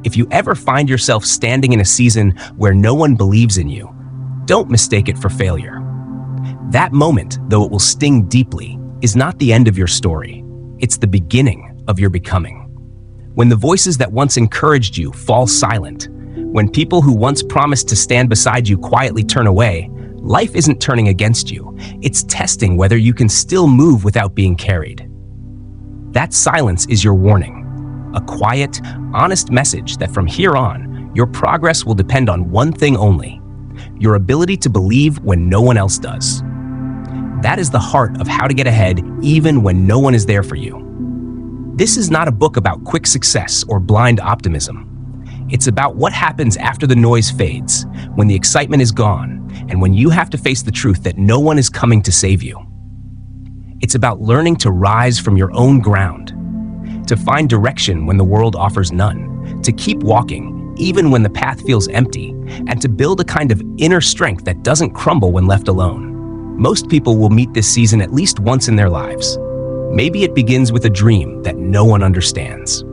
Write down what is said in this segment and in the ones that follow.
If you ever find yourself standing in a season where no one believes in you, don't mistake it for failure. That moment, though it will sting deeply, is not the end of your story. It's the beginning of your becoming. When the voices that once encouraged you fall silent, when people who once promised to stand beside you quietly turn away, life isn't turning against you. It's testing whether you can still move without being carried. That silence is your warning, a quiet, honest message that from here on, your progress will depend on one thing only: your ability to believe when no one else does. That is the heart of how to get ahead even when no one is there for you. This is not a book about quick success or blind optimism. It's about what happens after the noise fades, when the excitement is gone, and when you have to face the truth that no one is coming to save you. It's about learning to rise from your own ground, to find direction when the world offers none, to keep walking even when the path feels empty, and to build a kind of inner strength that doesn't crumble when left alone. Most people will meet this season at least once in their lives. Maybe it begins with a dream that no one understands.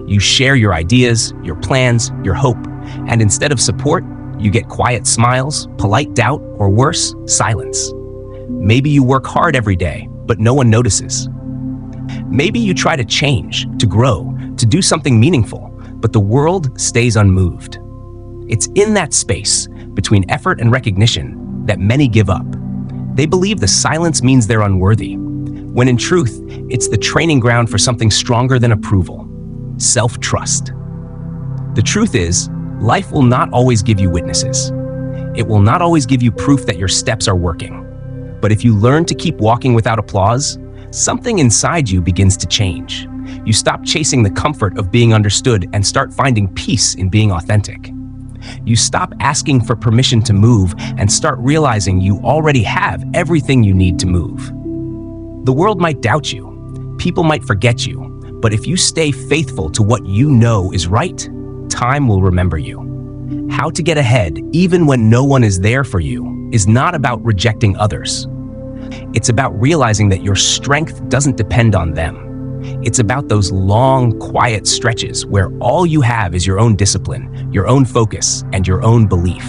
You share your ideas, your plans, your hope, and instead of support, you get quiet smiles, polite doubt, or worse, silence. Maybe you work hard every day, but no one notices. Maybe you try to change, to grow, to do something meaningful, but the world stays unmoved. It's in that space, between effort and recognition, that many give up. They believe the silence means they're unworthy, when in truth, it's the training ground for something stronger than approval: self-trust. The truth is, life will not always give you witnesses. It will not always give you proof that your steps are working. But if you learn to keep walking without applause, something inside you begins to change. You stop chasing the comfort of being understood and start finding peace in being authentic. You stop asking for permission to move and start realizing you already have everything you need to move. The world might doubt you, people might forget you, but if you stay faithful to what you know is right, time will remember you. How to get ahead, even when no one is there for you, is not about rejecting others. It's about realizing that your strength doesn't depend on them. It's about those long, quiet stretches where all you have is your own discipline, your own focus, and your own belief.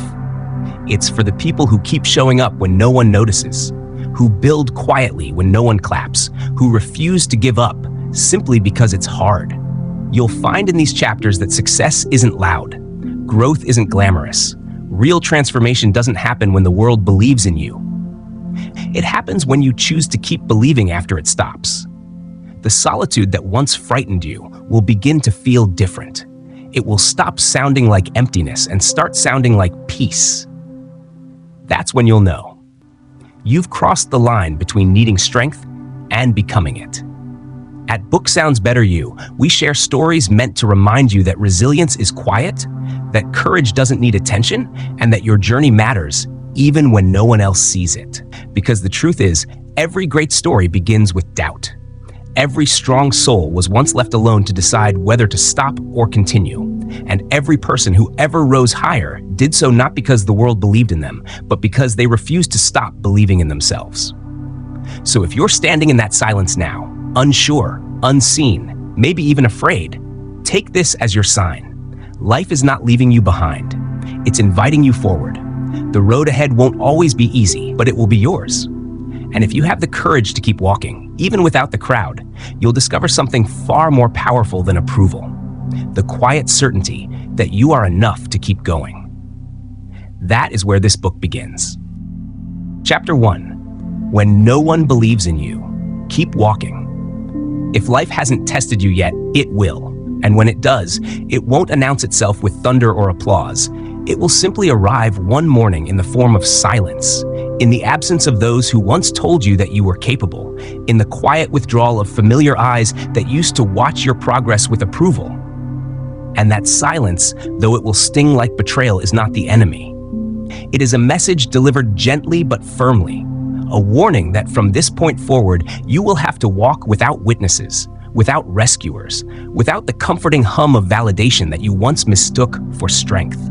It's for the people who keep showing up when no one notices, who build quietly when no one claps, who refuse to give up simply because it's hard. You'll find in these chapters that success isn't loud, growth isn't glamorous. Real transformation doesn't happen when the world believes in you. It happens when you choose to keep believing after it stops. The solitude that once frightened you will begin to feel different. It will stop sounding like emptiness and start sounding like peace. That's when you'll know. You've crossed the line between needing strength and becoming it. At Book Sounds Better You, we share stories meant to remind you that resilience is quiet, that courage doesn't need attention, and that your journey matters even when no one else sees it. Because the truth is, every great story begins with doubt. Every strong soul was once left alone to decide whether to stop or continue. And every person who ever rose higher did so not because the world believed in them, but because they refused to stop believing in themselves. So if you're standing in that silence now, unsure, unseen, maybe even afraid, take this as your sign. Life is not leaving you behind. It's inviting you forward. The road ahead won't always be easy, but it will be yours. And if you have the courage to keep walking, even without the crowd, you'll discover something far more powerful than approval: the quiet certainty that you are enough to keep going. That is where this book begins. Chapter 1. When no one believes in you, keep walking. If life hasn't tested you yet, it will. And when it does, it won't announce itself with thunder or applause. It will simply arrive one morning in the form of silence, in the absence of those who once told you that you were capable, in the quiet withdrawal of familiar eyes that used to watch your progress with approval. And that silence, though it will sting like betrayal, is not the enemy. It is a message delivered gently but firmly, a warning that from this point forward, you will have to walk without witnesses, without rescuers, without the comforting hum of validation that you once mistook for strength.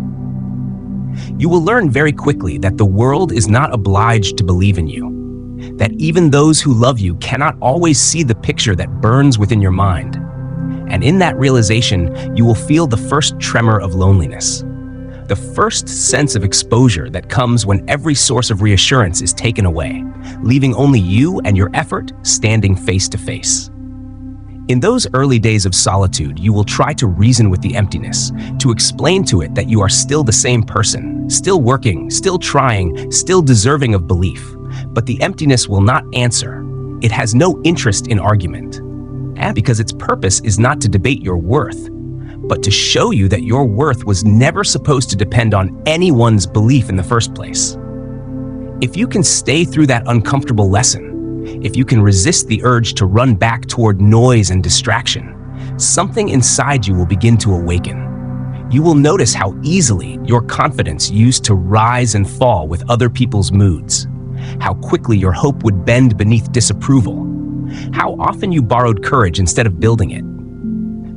You will learn very quickly that the world is not obliged to believe in you, that even those who love you cannot always see the picture that burns within your mind, And in that realization, you will feel the first tremor of loneliness. The first sense of exposure that comes when every source of reassurance is taken away, leaving only you and your effort standing face to face. In those early days of solitude, you will try to reason with the emptiness, to explain to it that you are still the same person, still working, still trying, still deserving of belief. But the emptiness will not answer. It has no interest in argument. And because its purpose is not to debate your worth, but to show you that your worth was never supposed to depend on anyone's belief in the first place. If you can stay through that uncomfortable lesson, if you can resist the urge to run back toward noise and distraction, something inside you will begin to awaken. You will notice how easily your confidence used to rise and fall with other people's moods, how quickly your hope would bend beneath disapproval, how often you borrowed courage instead of building it.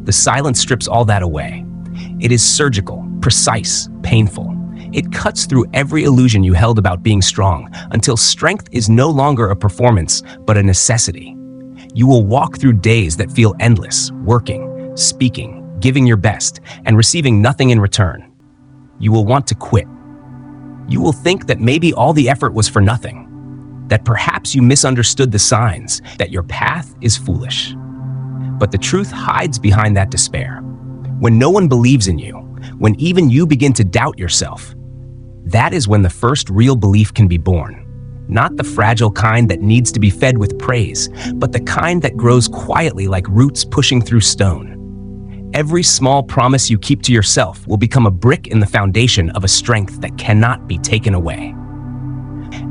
The silence strips all that away. It is surgical, precise, painful. It cuts through every illusion you held about being strong until strength is no longer a performance, but a necessity. You will walk through days that feel endless, working, speaking, giving your best, and receiving nothing in return. You will want to quit. You will think that maybe all the effort was for nothing, that perhaps you misunderstood the signs, that your path is foolish. But the truth hides behind that despair. When no one believes in you, when even you begin to doubt yourself, that is when the first real belief can be born. Not the fragile kind that needs to be fed with praise, but the kind that grows quietly like roots pushing through stone. Every small promise you keep to yourself will become a brick in the foundation of a strength that cannot be taken away.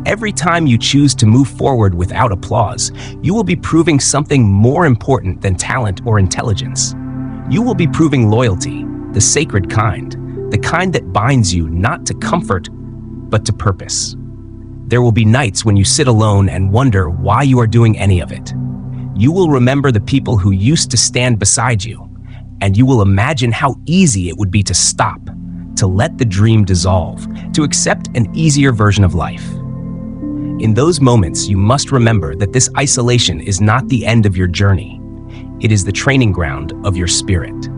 Every time you choose to move forward without applause, you will be proving something more important than talent or intelligence. You will be proving loyalty, the sacred kind, the kind that binds you not to comfort, but to purpose. There will be nights when you sit alone and wonder why you are doing any of it. You will remember the people who used to stand beside you, and you will imagine how easy it would be to stop, to let the dream dissolve, to accept an easier version of life. In those moments, you must remember that this isolation is not the end of your journey. It is the training ground of your spirit.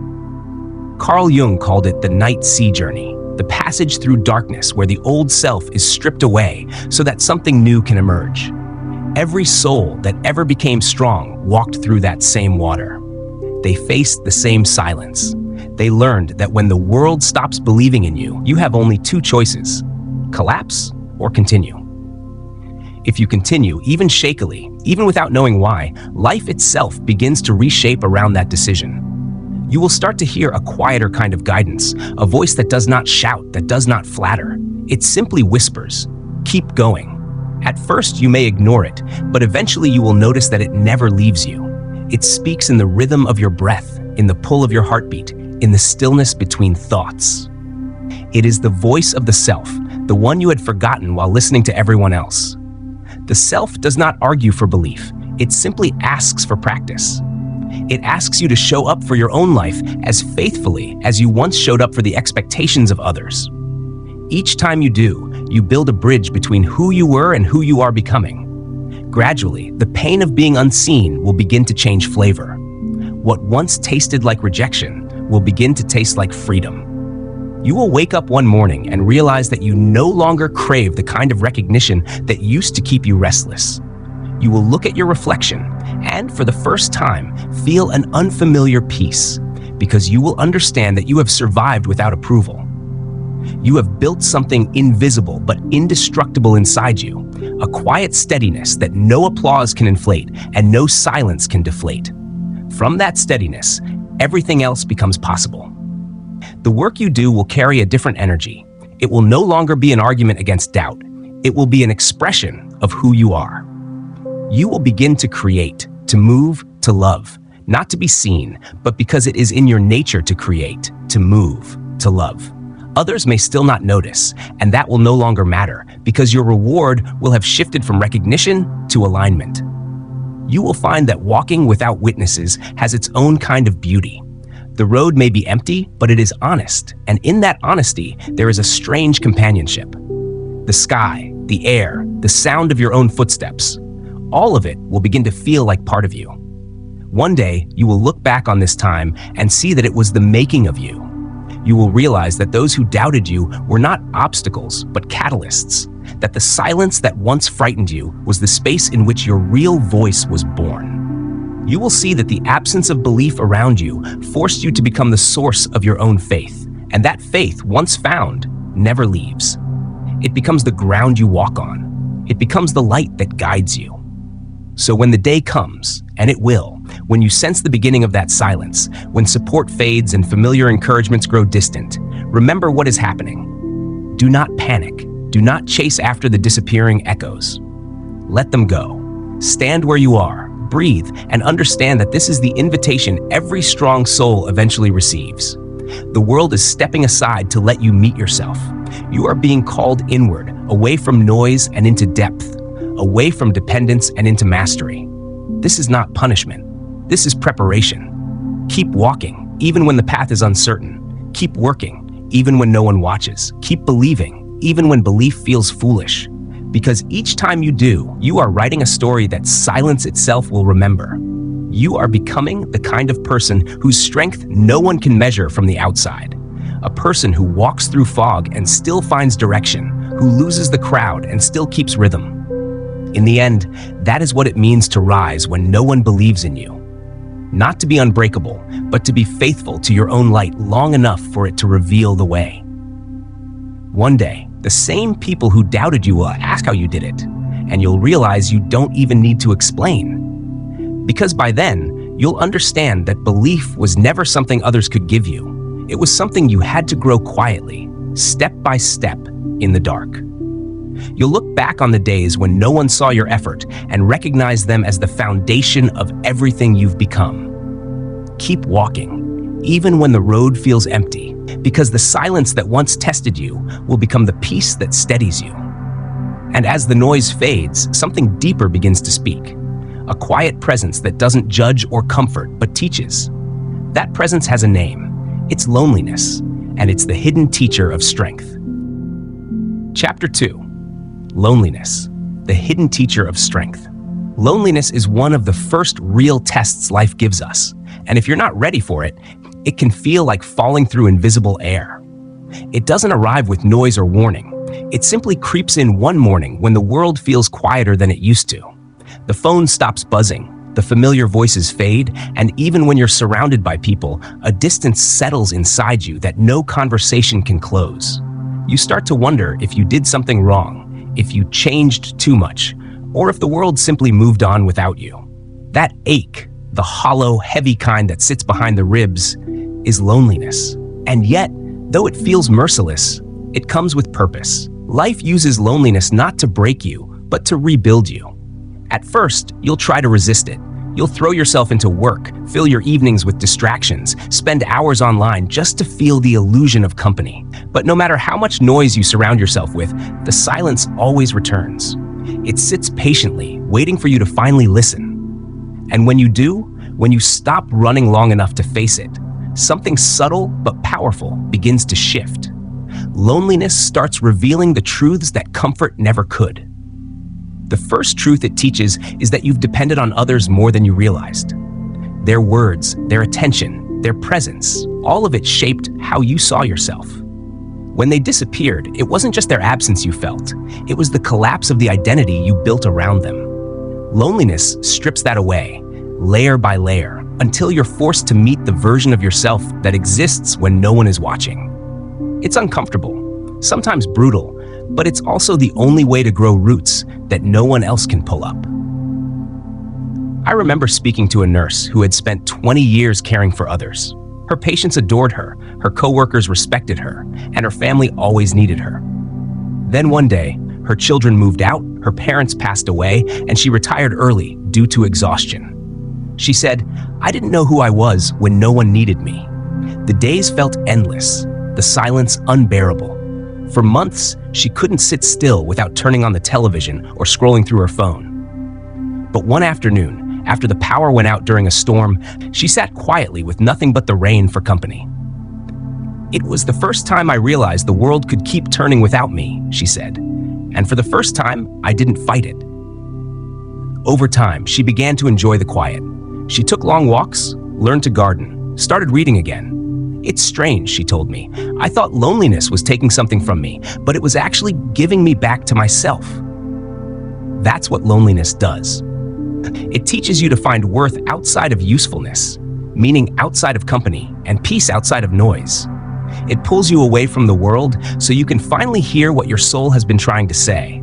Carl Jung called it the night sea journey, the passage through darkness where the old self is stripped away so that something new can emerge. Every soul that ever became strong walked through that same water. They faced the same silence. They learned that when the world stops believing in you, you have only two choices: collapse or continue. If you continue, even shakily, even without knowing why, life itself begins to reshape around that decision. You will start to hear a quieter kind of guidance, a voice that does not shout, that does not flatter. It simply whispers, "Keep going." At first, you may ignore it, but eventually you will notice that it never leaves you. It speaks in the rhythm of your breath, in the pull of your heartbeat, in the stillness between thoughts. It is the voice of the self, the one you had forgotten while listening to everyone else. The self does not argue for belief. It simply asks for practice. It asks you to show up for your own life as faithfully as you once showed up for the expectations of others. Each time you do, you build a bridge between who you were and who you are becoming. Gradually, the pain of being unseen will begin to change flavor. What once tasted like rejection will begin to taste like freedom. You will wake up one morning and realize that you no longer crave the kind of recognition that used to keep you restless. You will look at your reflection and, for the first time, feel an unfamiliar peace, because you will understand that you have survived without approval. You have built something invisible but indestructible inside you, a quiet steadiness that no applause can inflate and no silence can deflate. From that steadiness, everything else becomes possible. The work you do will carry a different energy. It will no longer be an argument against doubt. It will be an expression of who you are. You will begin to create, to move, to love, not to be seen, but because it is in your nature to create, to move, to love. Others may still not notice, and that will no longer matter, because your reward will have shifted from recognition to alignment. You will find that walking without witnesses has its own kind of beauty. The road may be empty, but it is honest, and in that honesty, there is a strange companionship. The sky, the air, the sound of your own footsteps, all of it will begin to feel like part of you. One day, you will look back on this time and see that it was the making of you. You will realize that those who doubted you were not obstacles, but catalysts. That the silence that once frightened you was the space in which your real voice was born. You will see that the absence of belief around you forced you to become the source of your own faith, and that faith, once found, never leaves. It becomes the ground you walk on. It becomes the light that guides you. So when the day comes, and it will, when you sense the beginning of that silence, when support fades and familiar encouragements grow distant, remember what is happening. Do not panic. Do not chase after the disappearing echoes. Let them go. Stand where you are, breathe, and understand that this is the invitation every strong soul eventually receives. The world is stepping aside to let you meet yourself. You are being called inward, away from noise and into depth, away from dependence and into mastery. This is not punishment. This is preparation. Keep walking, even when the path is uncertain. Keep working, even when no one watches. Keep believing, even when belief feels foolish. Because each time you do, you are writing a story that silence itself will remember. You are becoming the kind of person whose strength no one can measure from the outside. A person who walks through fog and still finds direction, who loses the crowd and still keeps rhythm. In the end, that is what it means to rise when no one believes in you. Not to be unbreakable, but to be faithful to your own light long enough for it to reveal the way. One day, the same people who doubted you will ask how you did it, and you'll realize you don't even need to explain. Because by then, you'll understand that belief was never something others could give you. It was something you had to grow quietly, step by step, in the dark. You'll look back on the days when no one saw your effort and recognize them as the foundation of everything you've become. Keep walking, even when the road feels empty, because the silence that once tested you will become the peace that steadies you. And as the noise fades, something deeper begins to speak. A quiet presence that doesn't judge or comfort, but teaches. That presence has a name. It's loneliness, and it's the hidden teacher of strength. Chapter 2. Loneliness, the hidden teacher of strength. Loneliness is one of the first real tests life gives us, and if you're not ready for it, it can feel like falling through invisible air. It doesn't arrive with noise or warning. It simply creeps in one morning when the world feels quieter than it used to. The phone stops buzzing, the familiar voices fade, and even when you're surrounded by people, a distance settles inside you that no conversation can close. You start to wonder if you did something wrong, if you changed too much, or if the world simply moved on without you. That ache, the hollow, heavy kind that sits behind the ribs, is loneliness. And yet, though it feels merciless, it comes with purpose. Life uses loneliness not to break you, but to rebuild you. At first, you'll try to resist it. You'll throw yourself into work, fill your evenings with distractions, spend hours online just to feel the illusion of company. But no matter how much noise you surround yourself with, the silence always returns. It sits patiently, waiting for you to finally listen. And when you do, when you stop running long enough to face it, something subtle but powerful begins to shift. Loneliness starts revealing the truths that comfort never could. The first truth it teaches is that you've depended on others more than you realized. Their words, their attention, their presence, all of it shaped how you saw yourself. When they disappeared, it wasn't just their absence you felt. It was the collapse of the identity you built around them. Loneliness strips that away, layer by layer, until you're forced to meet the version of yourself that exists when no one is watching. It's uncomfortable, sometimes brutal, but it's also the only way to grow roots that no one else can pull up. I remember speaking to a nurse who had spent 20 years caring for others. Her patients adored her, her coworkers respected her, and her family always needed her. Then one day, her children moved out, her parents passed away, and she retired early due to exhaustion. She said, "I didn't know who I was when no one needed me." The days felt endless, the silence unbearable. For months, she couldn't sit still without turning on the television or scrolling through her phone. But one afternoon, after the power went out during a storm, she sat quietly with nothing but the rain for company. "It was the first time I realized the world could keep turning without me," she said. "And for the first time, I didn't fight it." Over time, she began to enjoy the quiet. She took long walks, learned to garden, started reading again. It's strange, she told me. I thought loneliness was taking something from me, but it was actually giving me back to myself. That's what loneliness does. It teaches you to find worth outside of usefulness, meaning outside of company, and peace outside of noise. It pulls you away from the world so you can finally hear what your soul has been trying to say.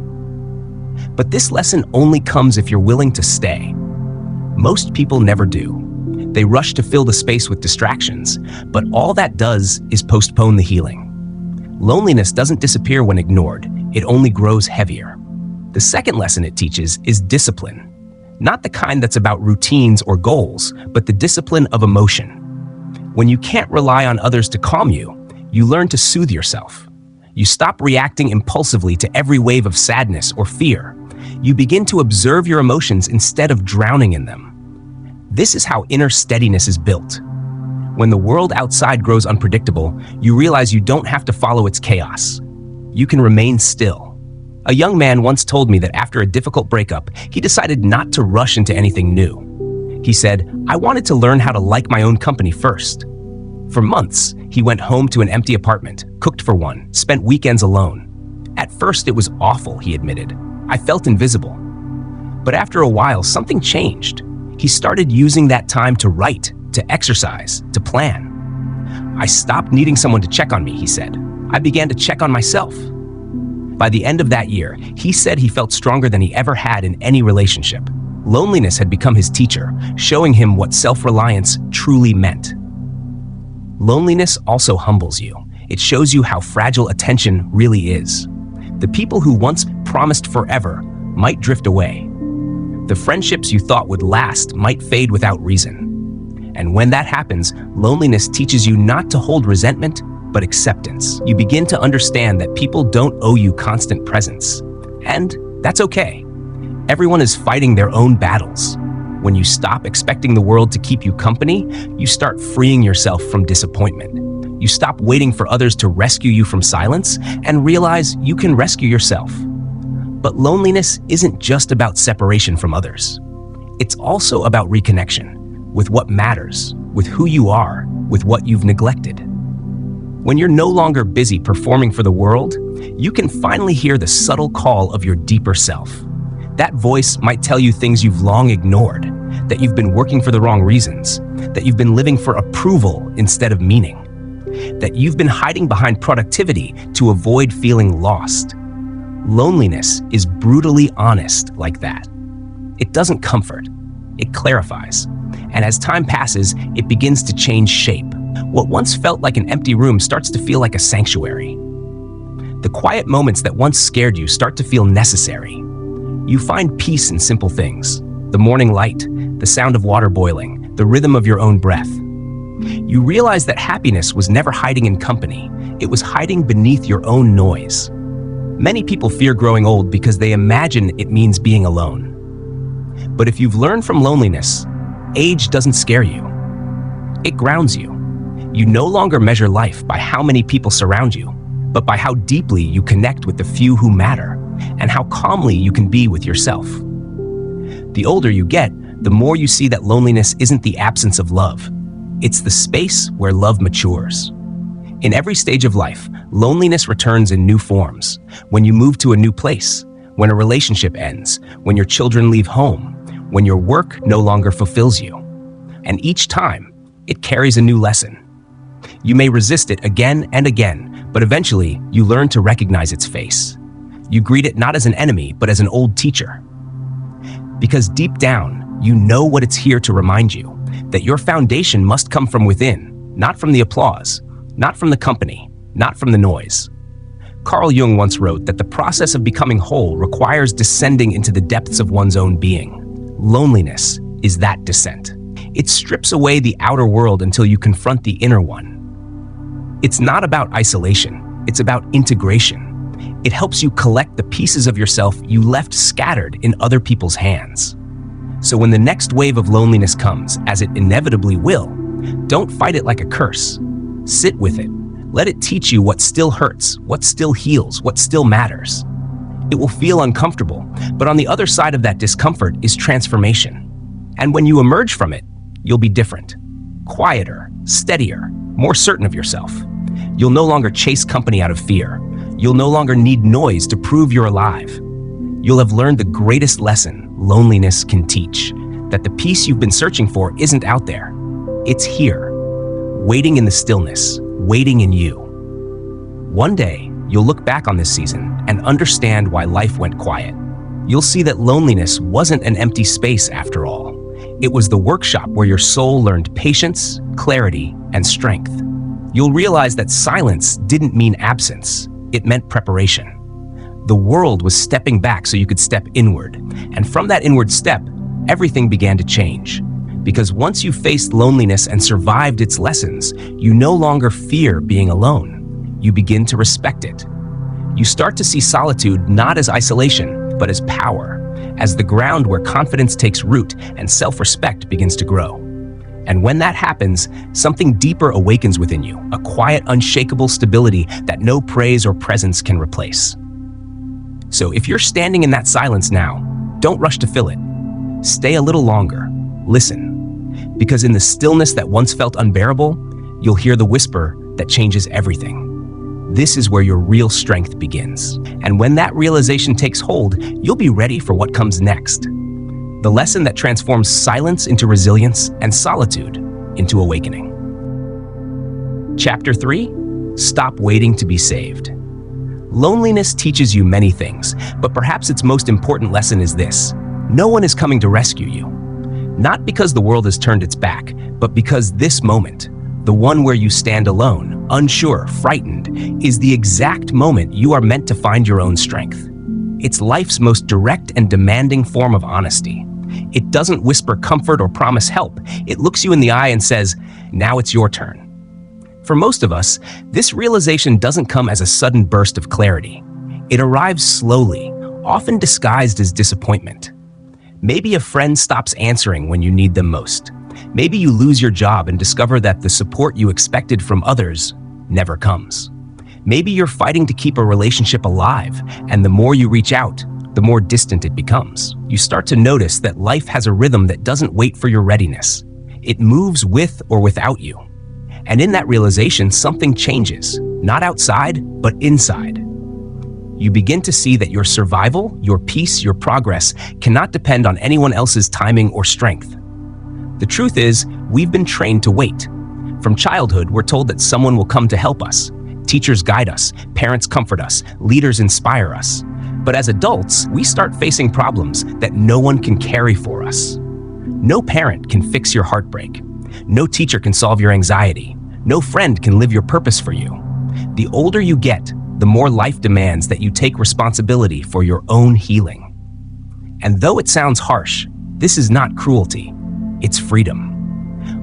But this lesson only comes if you're willing to stay. Most people never do. They rush to fill the space with distractions, but all that does is postpone the healing. Loneliness doesn't disappear when ignored, it only grows heavier. The second lesson it teaches is discipline. Not the kind that's about routines or goals, but the discipline of emotion. When you can't rely on others to calm you, you learn to soothe yourself. You stop reacting impulsively to every wave of sadness or fear. You begin to observe your emotions instead of drowning in them. This is how inner steadiness is built. When the world outside grows unpredictable, you realize you don't have to follow its chaos. You can remain still. A young man once told me that after a difficult breakup, he decided not to rush into anything new. He said, "I wanted to learn how to like my own company first." For months, he went home to an empty apartment, cooked for one, spent weekends alone. At first, it was awful, he admitted. I felt invisible. But after a while, something changed. He started using that time to write, to exercise, to plan. I stopped needing someone to check on me, he said. I began to check on myself. By the end of that year, he said he felt stronger than he ever had in any relationship. Loneliness had become his teacher, showing him what self-reliance truly meant. Loneliness also humbles you. It shows you how fragile attention really is. The people who once promised forever might drift away. The friendships you thought would last might fade without reason. And when that happens, loneliness teaches you not to hold resentment, but acceptance. You begin to understand that people don't owe you constant presence. And that's okay. Everyone is fighting their own battles. When you stop expecting the world to keep you company, you start freeing yourself from disappointment. You stop waiting for others to rescue you from silence and realize you can rescue yourself. But loneliness isn't just about separation from others. It's also about reconnection with what matters, with who you are, with what you've neglected. When you're no longer busy performing for the world, you can finally hear the subtle call of your deeper self. That voice might tell you things you've long ignored, that you've been working for the wrong reasons, that you've been living for approval instead of meaning, that you've been hiding behind productivity to avoid feeling lost. Loneliness is brutally honest like that. It doesn't comfort, it clarifies. And as time passes, it begins to change shape. What once felt like an empty room starts to feel like a sanctuary. The quiet moments that once scared you start to feel necessary. You find peace in simple things: the morning light, the sound of water boiling, the rhythm of your own breath. You realize that happiness was never hiding in company. It was hiding beneath your own noise. Many people fear growing old because they imagine it means being alone. But if you've learned from loneliness, age doesn't scare you. It grounds you. You no longer measure life by how many people surround you, but by how deeply you connect with the few who matter, and how calmly you can be with yourself. The older you get, the more you see that loneliness isn't the absence of love. It's the space where love matures. In every stage of life, loneliness returns in new forms. When you move to a new place, when a relationship ends, when your children leave home, when your work no longer fulfills you. And each time, it carries a new lesson. You may resist it again and again, but eventually you learn to recognize its face. You greet it not as an enemy, but as an old teacher. Because deep down, you know what it's here to remind you, that your foundation must come from within, not from the applause, not from the company, not from the noise. Carl Jung once wrote that the process of becoming whole requires descending into the depths of one's own being. Loneliness is that descent. It strips away the outer world until you confront the inner one. It's not about isolation, it's about integration. It helps you collect the pieces of yourself you left scattered in other people's hands. So when the next wave of loneliness comes, as it inevitably will, don't fight it like a curse. Sit with it. Let it teach you what still hurts, what still heals, what still matters. It will feel uncomfortable, but on the other side of that discomfort is transformation. And when you emerge from it, you'll be different. Quieter, steadier, more certain of yourself. You'll no longer chase company out of fear. You'll no longer need noise to prove you're alive. You'll have learned the greatest lesson loneliness can teach, that the peace you've been searching for isn't out there. It's here, waiting in the stillness, waiting in you. One day, you'll look back on this season and understand why life went quiet. You'll see that loneliness wasn't an empty space after all. It was the workshop where your soul learned patience, clarity, and strength. You'll realize that silence didn't mean absence, it meant preparation. The world was stepping back so you could step inward, and from that inward step, everything began to change. Because once you faced loneliness and survived its lessons, you no longer fear being alone. You begin to respect it. You start to see solitude not as isolation, but as power, as the ground where confidence takes root and self-respect begins to grow. And when that happens, something deeper awakens within you, a quiet, unshakable stability that no praise or presence can replace. So if you're standing in that silence now, don't rush to fill it. Stay a little longer. Listen. Because in the stillness that once felt unbearable, you'll hear the whisper that changes everything. This is where your real strength begins. And when that realization takes hold, you'll be ready for what comes next. The lesson that transforms silence into resilience and solitude into awakening. Chapter 3: Stop waiting to be saved. Loneliness teaches you many things, but perhaps its most important lesson is this: no one is coming to rescue you. Not because the world has turned its back, but because this moment, the one where you stand alone, unsure, frightened, is the exact moment you are meant to find your own strength. It's life's most direct and demanding form of honesty. It doesn't whisper comfort or promise help. It looks you in the eye and says, now it's your turn. For most of us, this realization doesn't come as a sudden burst of clarity. It arrives slowly, often disguised as disappointment. Maybe a friend stops answering when you need them most. Maybe you lose your job and discover that the support you expected from others never comes. Maybe you're fighting to keep a relationship alive, and the more you reach out, the more distant it becomes. You start to notice that life has a rhythm that doesn't wait for your readiness. It moves with or without you. And in that realization, something changes, not outside, but inside. You begin to see that your survival, your peace, your progress cannot depend on anyone else's timing or strength. The truth is, we've been trained to wait. From childhood, we're told that someone will come to help us. Teachers guide us, parents comfort us, leaders inspire us. But as adults, we start facing problems that no one can carry for us. No parent can fix your heartbreak. No teacher can solve your anxiety. No friend can live your purpose for you. The older you get, the more life demands that you take responsibility for your own healing. And though it sounds harsh, this is not cruelty. It's freedom.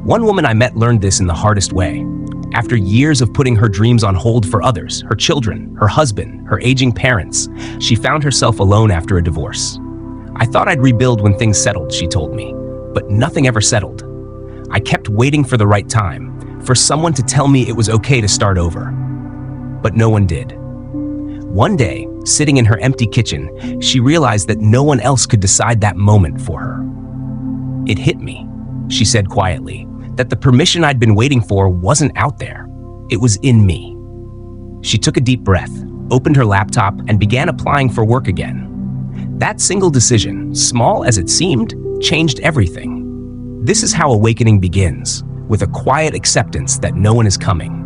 One woman I met learned this in the hardest way. After years of putting her dreams on hold for others, her children, her husband, her aging parents, she found herself alone after a divorce. I thought I'd rebuild when things settled, she told me, but nothing ever settled. I kept waiting for the right time, for someone to tell me it was okay to start over. But no one did. One day, sitting in her empty kitchen, she realized that no one else could decide that moment for her. It hit me, she said quietly, that the permission I'd been waiting for wasn't out there. It was in me. She took a deep breath, opened her laptop, and began applying for work again. That single decision, small as it seemed, changed everything. This is how awakening begins, with a quiet acceptance that no one is coming.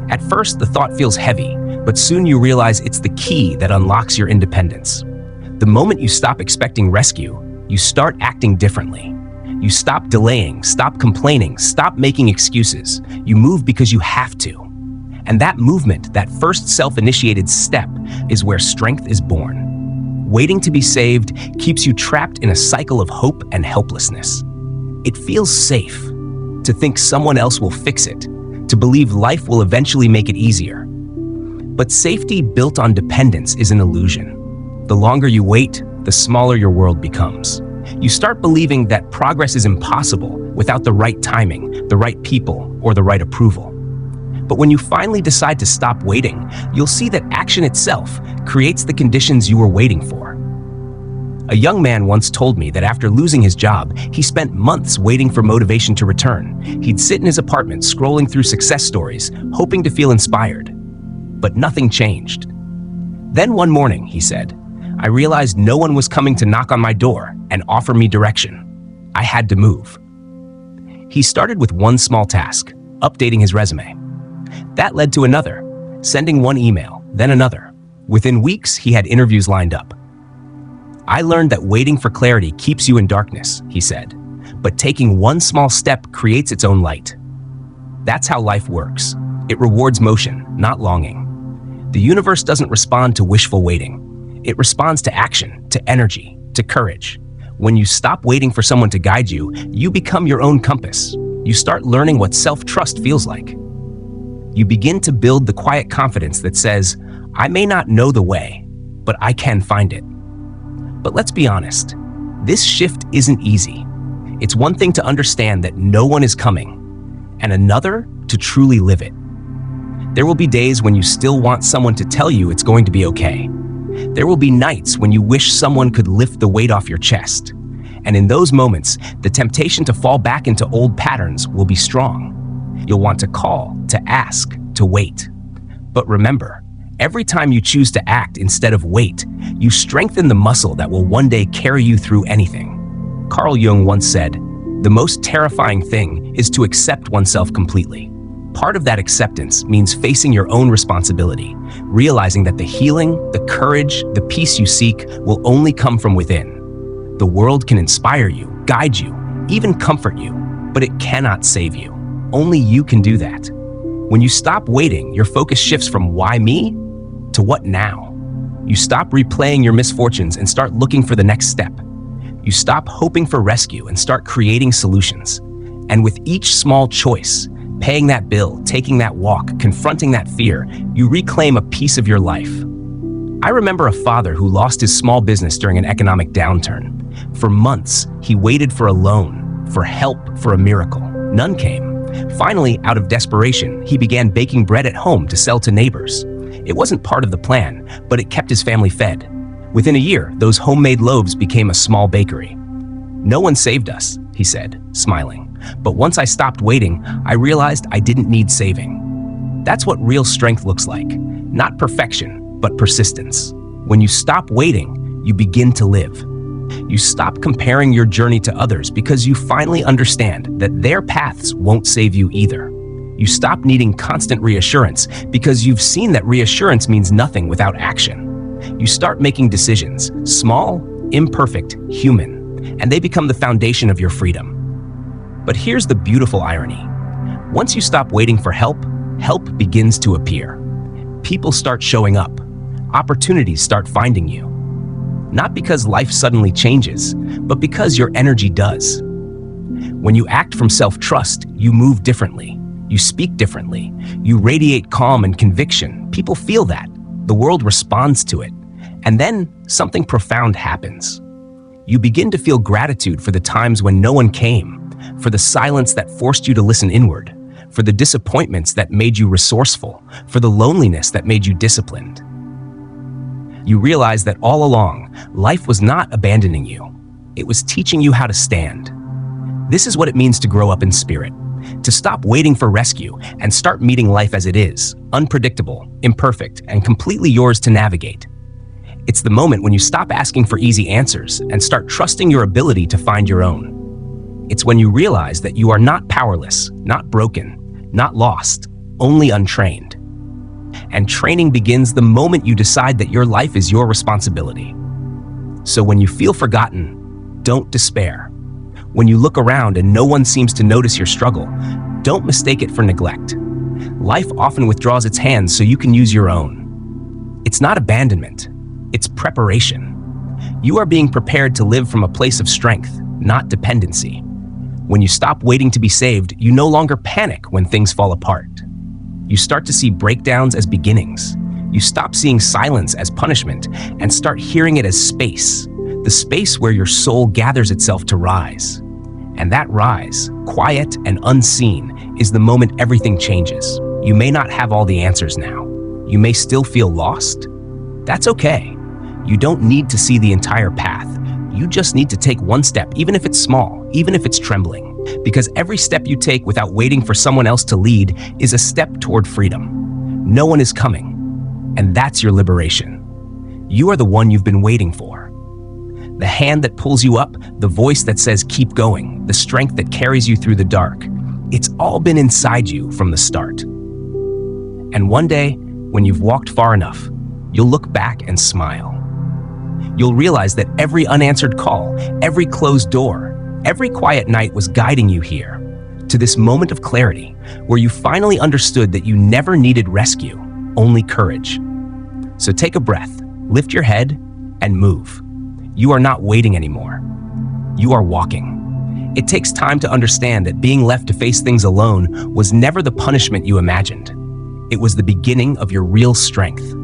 At first, the thought feels heavy, but soon you realize it's the key that unlocks your independence. The moment you stop expecting rescue, you start acting differently. You stop delaying, stop complaining, stop making excuses. You move because you have to. And that movement, that first self-initiated step, is where strength is born. Waiting to be saved keeps you trapped in a cycle of hope and helplessness. It feels safe to think someone else will fix it, to believe life will eventually make it easier. But safety built on dependence is an illusion. The longer you wait, the smaller your world becomes. You start believing that progress is impossible without the right timing, the right people, or the right approval. But when you finally decide to stop waiting, you'll see that action itself creates the conditions you were waiting for. A young man once told me that after losing his job, he spent months waiting for motivation to return. He'd sit in his apartment scrolling through success stories, hoping to feel inspired. But nothing changed. Then one morning, he said, I realized no one was coming to knock on my door and offer me direction. I had to move. He started with one small task, updating his resume. That led to another, sending one email, then another. Within weeks, he had interviews lined up. I learned that waiting for clarity keeps you in darkness, he said, but taking one small step creates its own light. That's how life works. It rewards motion, not longing. The universe doesn't respond to wishful waiting. It responds to action, to energy, to courage. When you stop waiting for someone to guide you, you become your own compass. You start learning what self-trust feels like. You begin to build the quiet confidence that says, I may not know the way, but I can find it. But let's be honest, this shift isn't easy. It's one thing to understand that no one is coming, and another to truly live it. There will be days when you still want someone to tell you it's going to be okay. There will be nights when you wish someone could lift the weight off your chest. And in those moments, the temptation to fall back into old patterns will be strong. You'll want to call, to ask, to wait. But remember, every time you choose to act instead of wait, you strengthen the muscle that will one day carry you through anything. Carl Jung once said, the most terrifying thing is to accept oneself completely. Part of that acceptance means facing your own responsibility, realizing that the healing, the courage, the peace you seek will only come from within. The world can inspire you, guide you, even comfort you, but it cannot save you. Only you can do that. When you stop waiting, your focus shifts from why me to what now. You stop replaying your misfortunes and start looking for the next step. You stop hoping for rescue and start creating solutions. And with each small choice, paying that bill, taking that walk, confronting that fear, you reclaim a piece of your life. I remember a father who lost his small business during an economic downturn. For months, he waited for a loan, for help, for a miracle. None came. Finally, out of desperation, he began baking bread at home to sell to neighbors. It wasn't part of the plan, but it kept his family fed. Within a year, those homemade loaves became a small bakery. No one saved us, he said, smiling. But once I stopped waiting, I realized I didn't need saving. That's what real strength looks like. Not perfection, but persistence. When you stop waiting, you begin to live. You stop comparing your journey to others because you finally understand that their paths won't save you either. You stop needing constant reassurance because you've seen that reassurance means nothing without action. You start making decisions, small, imperfect, human, and they become the foundation of your freedom. But here's the beautiful irony. Once you stop waiting for help, help begins to appear. People start showing up. Opportunities start finding you. Not because life suddenly changes, but because your energy does. When you act from self-trust, you move differently. You speak differently. You radiate calm and conviction. People feel that. The world responds to it. And then something profound happens. You begin to feel gratitude for the times when no one came, for the silence that forced you to listen inward, for the disappointments that made you resourceful, for the loneliness that made you disciplined. You realize that all along, life was not abandoning you. It was teaching you how to stand. This is what it means to grow up in spirit, to stop waiting for rescue and start meeting life as it is, unpredictable, imperfect, and completely yours to navigate. It's the moment when you stop asking for easy answers and start trusting your ability to find your own. It's when you realize that you are not powerless, not broken, not lost, only untrained. And training begins the moment you decide that your life is your responsibility. So when you feel forgotten, don't despair. When you look around and no one seems to notice your struggle, don't mistake it for neglect. Life often withdraws its hands so you can use your own. It's not abandonment, it's preparation. You are being prepared to live from a place of strength, not dependency. When you stop waiting to be saved, you no longer panic when things fall apart. You start to see breakdowns as beginnings. You stop seeing silence as punishment and start hearing it as space, the space where your soul gathers itself to rise. And that rise, quiet and unseen, is the moment everything changes. You may not have all the answers now. You may still feel lost. That's okay. You don't need to see the entire path. You just need to take one step, even if it's small, even if it's trembling. Because every step you take without waiting for someone else to lead is a step toward freedom. No one is coming, and that's your liberation. You are the one you've been waiting for. The hand that pulls you up, the voice that says keep going, the strength that carries you through the dark. It's all been inside you from the start. And one day, when you've walked far enough, you'll look back and smile. You'll realize that every unanswered call, every closed door, every quiet night was guiding you here, to this moment of clarity, where you finally understood that you never needed rescue, only courage. So take a breath, lift your head, and move. You are not waiting anymore. You are walking. It takes time to understand that being left to face things alone was never the punishment you imagined. It was the beginning of your real strength.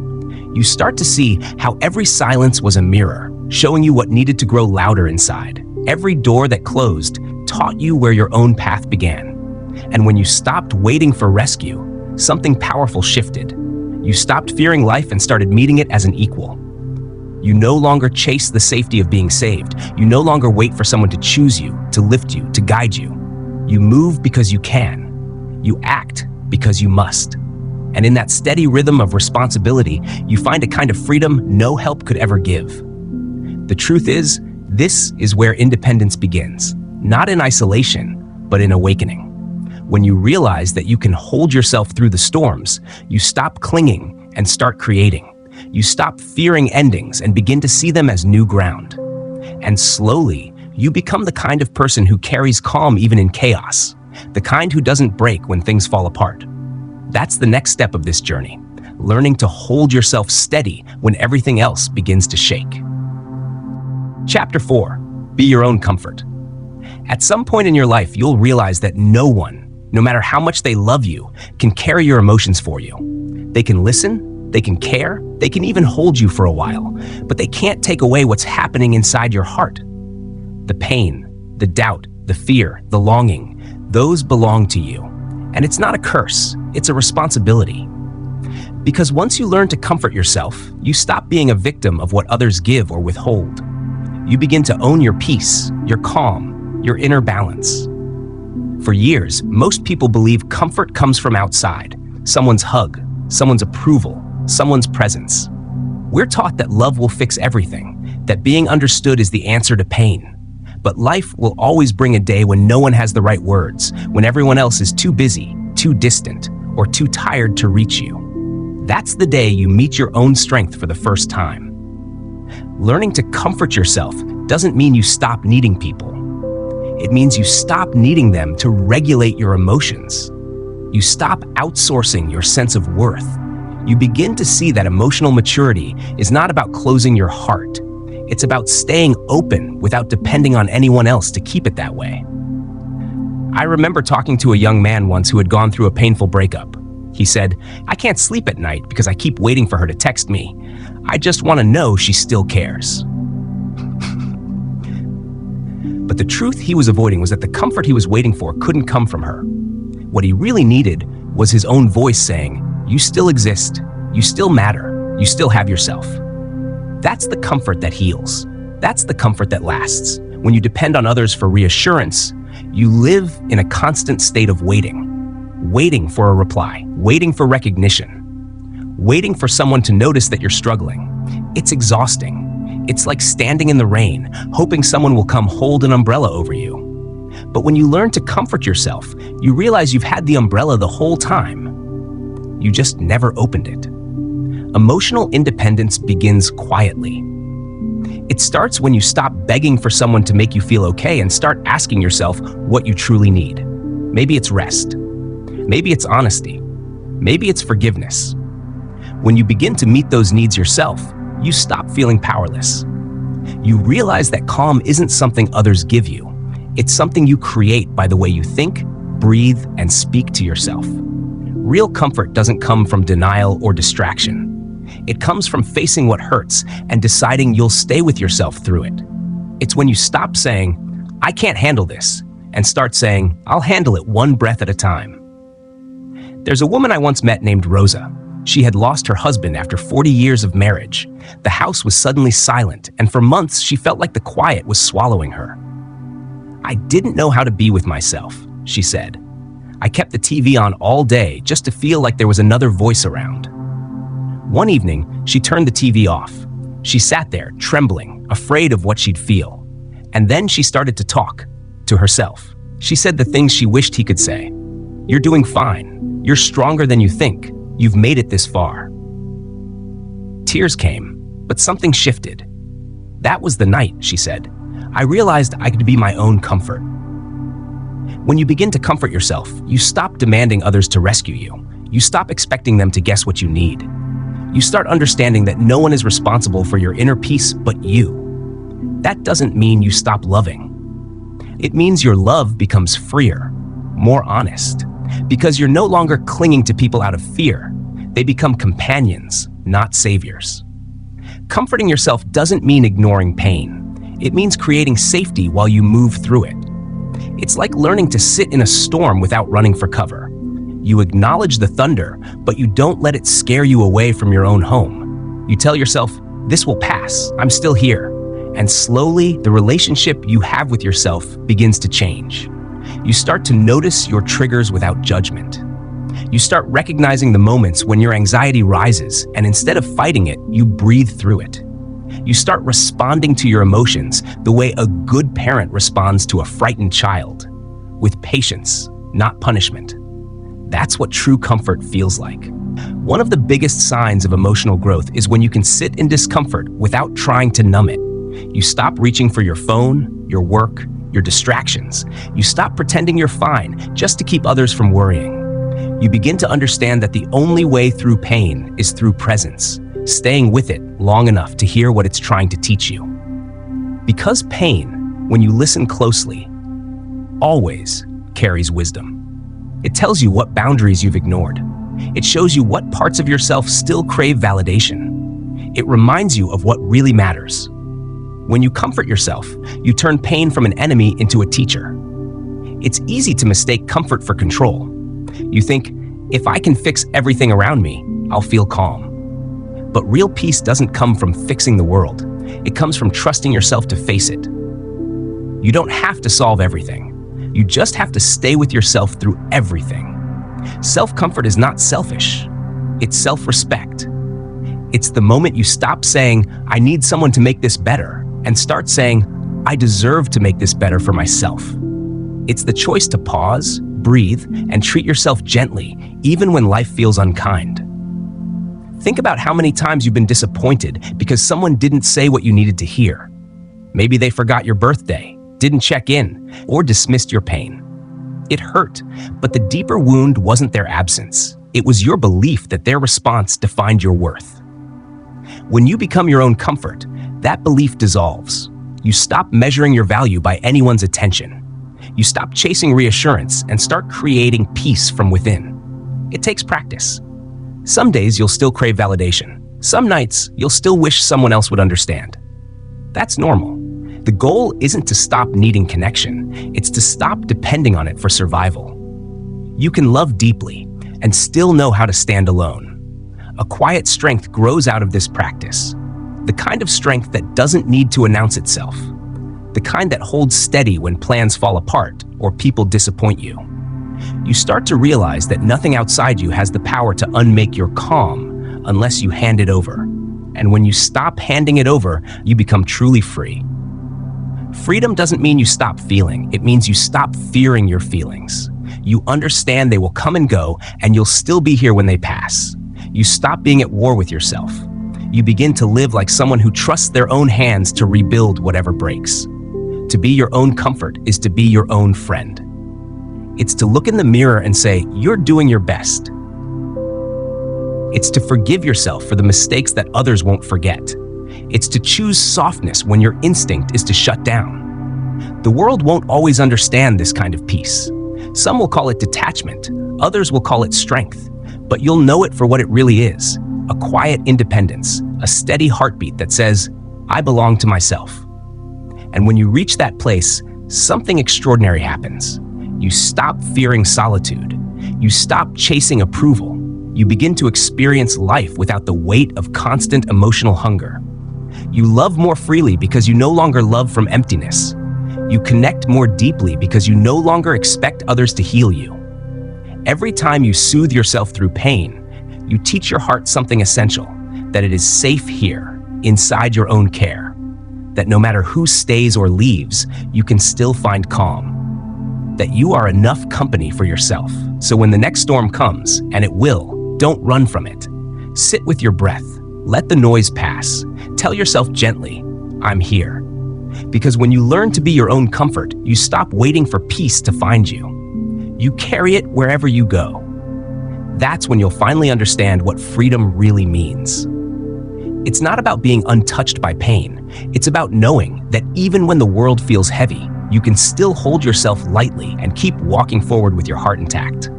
You start to see how every silence was a mirror, showing you what needed to grow louder inside. Every door that closed taught you where your own path began. And when you stopped waiting for rescue, something powerful shifted. You stopped fearing life and started meeting it as an equal. You no longer chase the safety of being saved. You no longer wait for someone to choose you, to lift you, to guide you. You move because you can. You act because you must. And in that steady rhythm of responsibility, you find a kind of freedom no help could ever give. The truth is, this is where independence begins, not in isolation, but in awakening. When you realize that you can hold yourself through the storms, you stop clinging and start creating. You stop fearing endings and begin to see them as new ground. And slowly, you become the kind of person who carries calm even in chaos, the kind who doesn't break when things fall apart. That's the next step of this journey, learning to hold yourself steady when everything else begins to shake. Chapter 4. Be your own comfort. At some point in your life, you'll realize that no one, no matter how much they love you, can carry your emotions for you. They can listen, they can care, they can even hold you for a while, but they can't take away what's happening inside your heart. The pain, the doubt, the fear, the longing, those belong to you. And it's not a curse, it's a responsibility. Because once you learn to comfort yourself, you stop being a victim of what others give or withhold. You begin to own your peace, your calm, your inner balance. For years, most people believe comfort comes from outside, someone's hug, someone's approval, someone's presence. We're taught that love will fix everything, that being understood is the answer to pain. But life will always bring a day when no one has the right words, when everyone else is too busy, too distant, or too tired to reach you. That's the day you meet your own strength for the first time. Learning to comfort yourself doesn't mean you stop needing people. It means you stop needing them to regulate your emotions. You stop outsourcing your sense of worth. You begin to see that emotional maturity is not about closing your heart. It's about staying open without depending on anyone else to keep it that way. I remember talking to a young man once who had gone through a painful breakup. He said, "I can't sleep at night because I keep waiting for her to text me. I just want to know she still cares." But the truth he was avoiding was that the comfort he was waiting for couldn't come from her. What he really needed was his own voice saying, "You still exist, you still matter, you still have yourself." That's the comfort that heals. That's the comfort that lasts. When you depend on others for reassurance, you live in a constant state of waiting. Waiting for a reply, waiting for recognition, waiting for someone to notice that you're struggling. It's exhausting. It's like standing in the rain, hoping someone will come hold an umbrella over you. But when you learn to comfort yourself, you realize you've had the umbrella the whole time. You just never opened it. Emotional independence begins quietly. It starts when you stop begging for someone to make you feel okay and start asking yourself what you truly need. Maybe it's rest. Maybe it's honesty. Maybe it's forgiveness. When you begin to meet those needs yourself, you stop feeling powerless. You realize that calm isn't something others give you. It's something you create by the way you think, breathe, and speak to yourself. Real comfort doesn't come from denial or distraction. It comes from facing what hurts and deciding you'll stay with yourself through it. It's when you stop saying, "I can't handle this," and start saying, "I'll handle it one breath at a time." There's a woman I once met named Rosa. She had lost her husband after 40 years of marriage. The house was suddenly silent, and for months she felt like the quiet was swallowing her. "I didn't know how to be with myself," she said. "I kept the TV on all day just to feel like there was another voice around." One evening, she turned the TV off. She sat there, trembling, afraid of what she'd feel. And then she started to talk to herself. She said the things she wished he could say. "You're doing fine. You're stronger than you think. You've made it this far." Tears came, but something shifted. "That was the night," she said. "I realized I could be my own comfort." When you begin to comfort yourself, you stop demanding others to rescue you. You stop expecting them to guess what you need. You start understanding that no one is responsible for your inner peace but you. That doesn't mean you stop loving. It means your love becomes freer, more honest, because you're no longer clinging to people out of fear. They become companions, not saviors. Comforting yourself doesn't mean ignoring pain. It means creating safety while you move through it. It's like learning to sit in a storm without running for cover. You acknowledge the thunder, but you don't let it scare you away from your own home. You tell yourself, "This will pass, I'm still here." And slowly, the relationship you have with yourself begins to change. You start to notice your triggers without judgment. You start recognizing the moments when your anxiety rises, and instead of fighting it, you breathe through it. You start responding to your emotions the way a good parent responds to a frightened child, with patience, not punishment. That's what true comfort feels like. One of the biggest signs of emotional growth is when you can sit in discomfort without trying to numb it. You stop reaching for your phone, your work, your distractions. You stop pretending you're fine just to keep others from worrying. You begin to understand that the only way through pain is through presence, staying with it long enough to hear what it's trying to teach you. Because pain, when you listen closely, always carries wisdom. It tells you what boundaries you've ignored. It shows you what parts of yourself still crave validation. It reminds you of what really matters. When you comfort yourself, you turn pain from an enemy into a teacher. It's easy to mistake comfort for control. You think, if I can fix everything around me, I'll feel calm. But real peace doesn't come from fixing the world. It comes from trusting yourself to face it. You don't have to solve everything. You just have to stay with yourself through everything. Self-comfort is not selfish. It's self-respect. It's the moment you stop saying, "I need someone to make this better," and start saying, "I deserve to make this better for myself." It's the choice to pause, breathe, and treat yourself gently, even when life feels unkind. Think about how many times you've been disappointed because someone didn't say what you needed to hear. Maybe they forgot your birthday, didn't check in, or dismissed your pain. It hurt, but the deeper wound wasn't their absence. It was your belief that their response defined your worth. When you become your own comfort, that belief dissolves. You stop measuring your value by anyone's attention. You stop chasing reassurance and start creating peace from within. It takes practice. Some days you'll still crave validation. Some nights you'll still wish someone else would understand. That's normal. The goal isn't to stop needing connection. It's to stop depending on it for survival. You can love deeply and still know how to stand alone. A quiet strength grows out of this practice. The kind of strength that doesn't need to announce itself. The kind that holds steady when plans fall apart or people disappoint you. You start to realize that nothing outside you has the power to unmake your calm unless you hand it over. And when you stop handing it over, you become truly free. Freedom doesn't mean you stop feeling. It means you stop fearing your feelings. You understand they will come and go, and you'll still be here when they pass. You stop being at war with yourself. You begin to live like someone who trusts their own hands to rebuild whatever breaks. To be your own comfort is to be your own friend. It's to look in the mirror and say, "You're doing your best." It's to forgive yourself for the mistakes that others won't forget. It's to choose softness when your instinct is to shut down. The world won't always understand this kind of peace. Some will call it detachment, others will call it strength, but you'll know it for what it really is: a quiet independence, a steady heartbeat that says, "I belong to myself." And when you reach that place, something extraordinary happens. You stop fearing solitude. You stop chasing approval. You begin to experience life without the weight of constant emotional hunger. You love more freely because you no longer love from emptiness. You connect more deeply because you no longer expect others to heal you. Every time you soothe yourself through pain, you teach your heart something essential, that it is safe here, inside your own care. That no matter who stays or leaves, you can still find calm. That you are enough company for yourself. So when the next storm comes, and it will, don't run from it. Sit with your breath. Let the noise pass. Tell yourself gently, I'm here. Because when you learn to be your own comfort, you stop waiting for peace to find you. You carry it wherever you go. That's when you'll finally understand what freedom really means. It's not about being untouched by pain. It's about knowing that even when the world feels heavy, you can still hold yourself lightly and keep walking forward with your heart intact.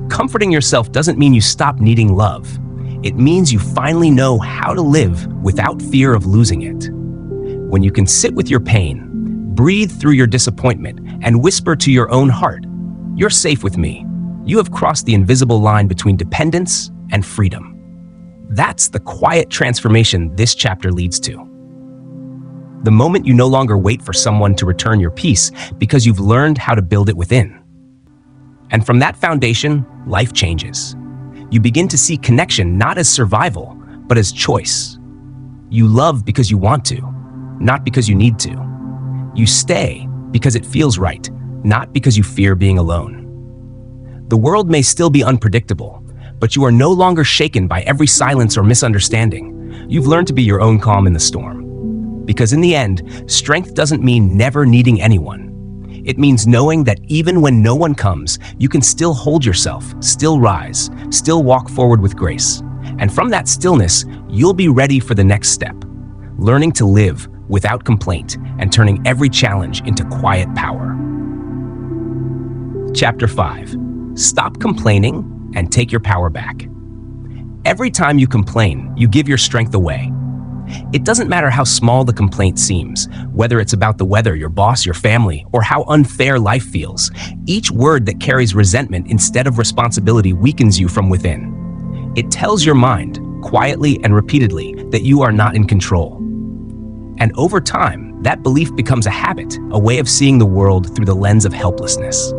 Comforting yourself doesn't mean you stop needing love. It means you finally know how to live without fear of losing it. When you can sit with your pain, breathe through your disappointment, and whisper to your own heart, "You're safe with me. You have crossed the invisible line between dependence and freedom." That's the quiet transformation this chapter leads to. The moment you no longer wait for someone to return your peace because you've learned how to build it within. And from that foundation, life changes. You begin to see connection not as survival, but as choice. You love because you want to, not because you need to. You stay because it feels right, not because you fear being alone. The world may still be unpredictable, but you are no longer shaken by every silence or misunderstanding. You've learned to be your own calm in the storm. Because in the end, strength doesn't mean never needing anyone. It means knowing that even when no one comes, you can still hold yourself, still rise, still walk forward with grace. And from that stillness, you'll be ready for the next step, learning to live without complaint and turning every challenge into quiet power. Chapter 5. Stop complaining and take your power back. Every time you complain, you give your strength away. It doesn't matter how small the complaint seems, whether it's about the weather, your boss, your family, or how unfair life feels. Each word that carries resentment instead of responsibility weakens you from within. It tells your mind, quietly and repeatedly, that you are not in control. And over time, that belief becomes a habit, a way of seeing the world through the lens of helplessness.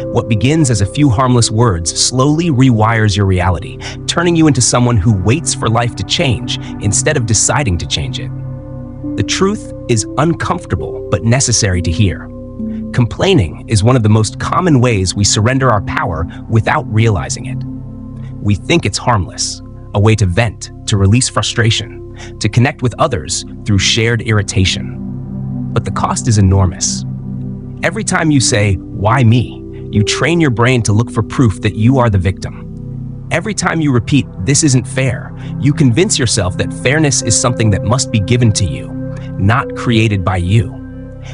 What begins as a few harmless words slowly rewires your reality, turning you into someone who waits for life to change instead of deciding to change it. The truth is uncomfortable but necessary to hear. Complaining is one of the most common ways we surrender our power without realizing it. We think it's harmless, a way to vent, to release frustration, to connect with others through shared irritation. But the cost is enormous. Every time you say, "Why me?" you train your brain to look for proof that you are the victim. Every time you repeat, "This isn't fair," you convince yourself that fairness is something that must be given to you, not created by you.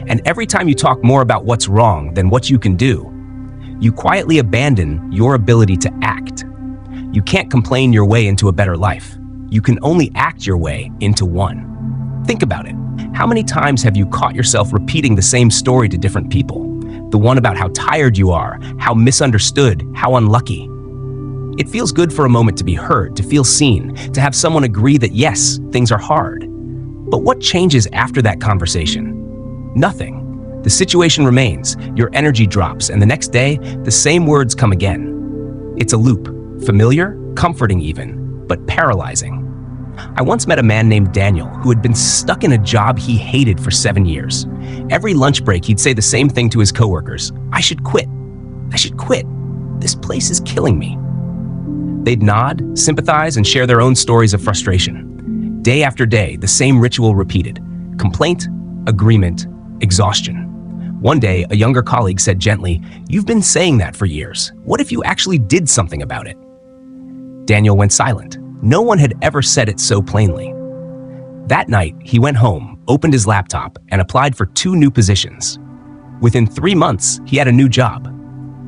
And every time you talk more about what's wrong than what you can do, you quietly abandon your ability to act. You can't complain your way into a better life. You can only act your way into one. Think about it. How many times have you caught yourself repeating the same story to different people? The one about how tired you are, how misunderstood, how unlucky. It feels good for a moment to be heard, to feel seen, to have someone agree that yes, things are hard. But what changes after that conversation? Nothing. The situation remains, your energy drops, and the next day, the same words come again. It's a loop, familiar, comforting even, but paralyzing. I once met a man named Daniel who had been stuck in a job he hated for 7 years. Every lunch break, he'd say the same thing to his coworkers. "I should quit. I should quit. This place is killing me." They'd nod, sympathize, and share their own stories of frustration. Day after day, the same ritual repeated. Complaint, agreement, exhaustion. One day, a younger colleague said gently, "You've been saying that for years. What if you actually did something about it?" Daniel went silent. No one had ever said it so plainly. That night, he went home, opened his laptop, and applied for 2 new positions. Within 3 months, he had a new job.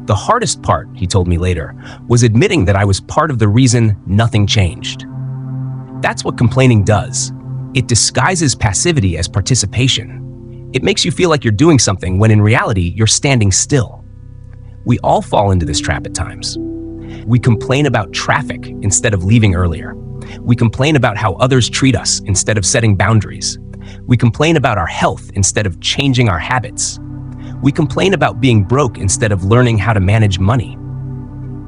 The hardest part, he told me later, was admitting that I was part of the reason nothing changed. That's what complaining does. It disguises passivity as participation. It makes you feel like you're doing something when in reality, you're standing still. We all fall into this trap at times. We complain about traffic instead of leaving earlier. We complain about how others treat us instead of setting boundaries. We complain about our health instead of changing our habits. We complain about being broke instead of learning how to manage money.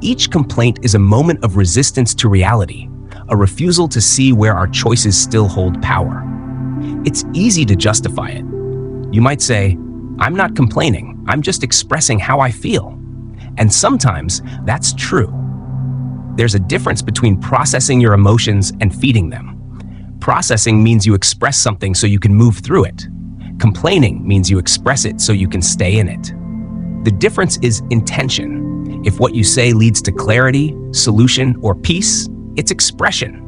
Each complaint is a moment of resistance to reality, a refusal to see where our choices still hold power. It's easy to justify it. You might say, "I'm not complaining, I'm just expressing how I feel." And sometimes that's true. There's a difference between processing your emotions and feeding them. Processing means you express something so you can move through it. Complaining means you express it so you can stay in it. The difference is intention. If what you say leads to clarity, solution, or peace, it's expression.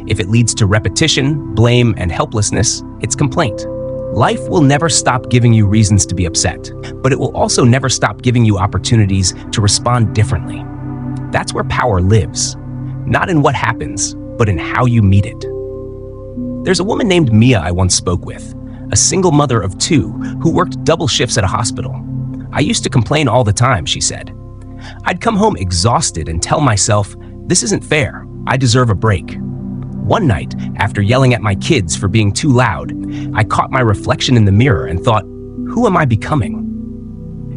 If it leads to repetition, blame, and helplessness, it's complaint. Life will never stop giving you reasons to be upset, but it will also never stop giving you opportunities to respond differently. That's where power lives, not in what happens, but in how you meet it. There's a woman named Mia I once spoke with, a single mother of 2 who worked double shifts at a hospital. "I used to complain all the time," she said. "I'd come home exhausted and tell myself, 'This isn't fair, I deserve a break.' One night, after yelling at my kids for being too loud, I caught my reflection in the mirror and thought, 'Who am I becoming?'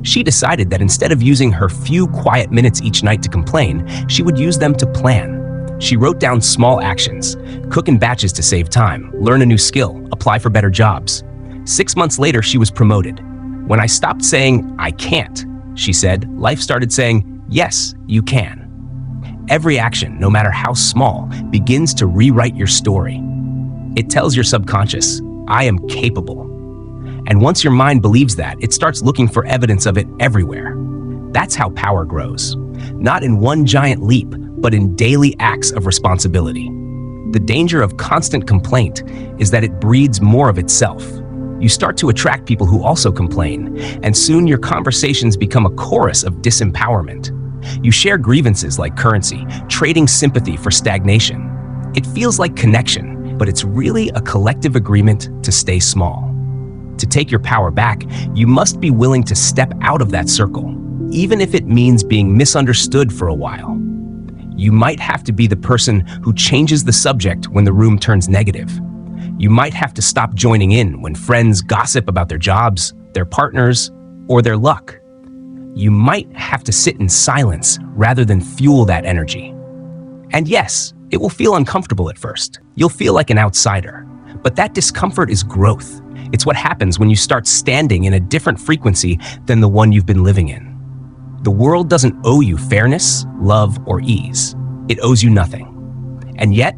She decided that instead of using her few quiet minutes each night to complain, she would use them to plan. She wrote down small actions: cook in batches to save time, learn a new skill, apply for better jobs. 6 months later, she was promoted. When I stopped saying, 'I can't,' she said, life started saying, 'Yes, you can.' Every action, no matter how small, begins to rewrite your story. It tells your subconscious, 'I am capable.' And once your mind believes that, it starts looking for evidence of it everywhere. That's how power grows. Not in one giant leap, but in daily acts of responsibility. The danger of constant complaint is that it breeds more of itself. You start to attract people who also complain, and soon your conversations become a chorus of disempowerment. You share grievances like currency, trading sympathy for stagnation. It feels like connection, but it's really a collective agreement to stay small. To take your power back, you must be willing to step out of that circle, even if it means being misunderstood for a while. You might have to be the person who changes the subject when the room turns negative. You might have to stop joining in when friends gossip about their jobs, their partners, or their luck. You might have to sit in silence rather than fuel that energy. And yes, it will feel uncomfortable at first. You'll feel like an outsider. But that discomfort is growth. It's what happens when you start standing in a different frequency than the one you've been living in. The world doesn't owe you fairness, love, or ease. It owes you nothing. And yet,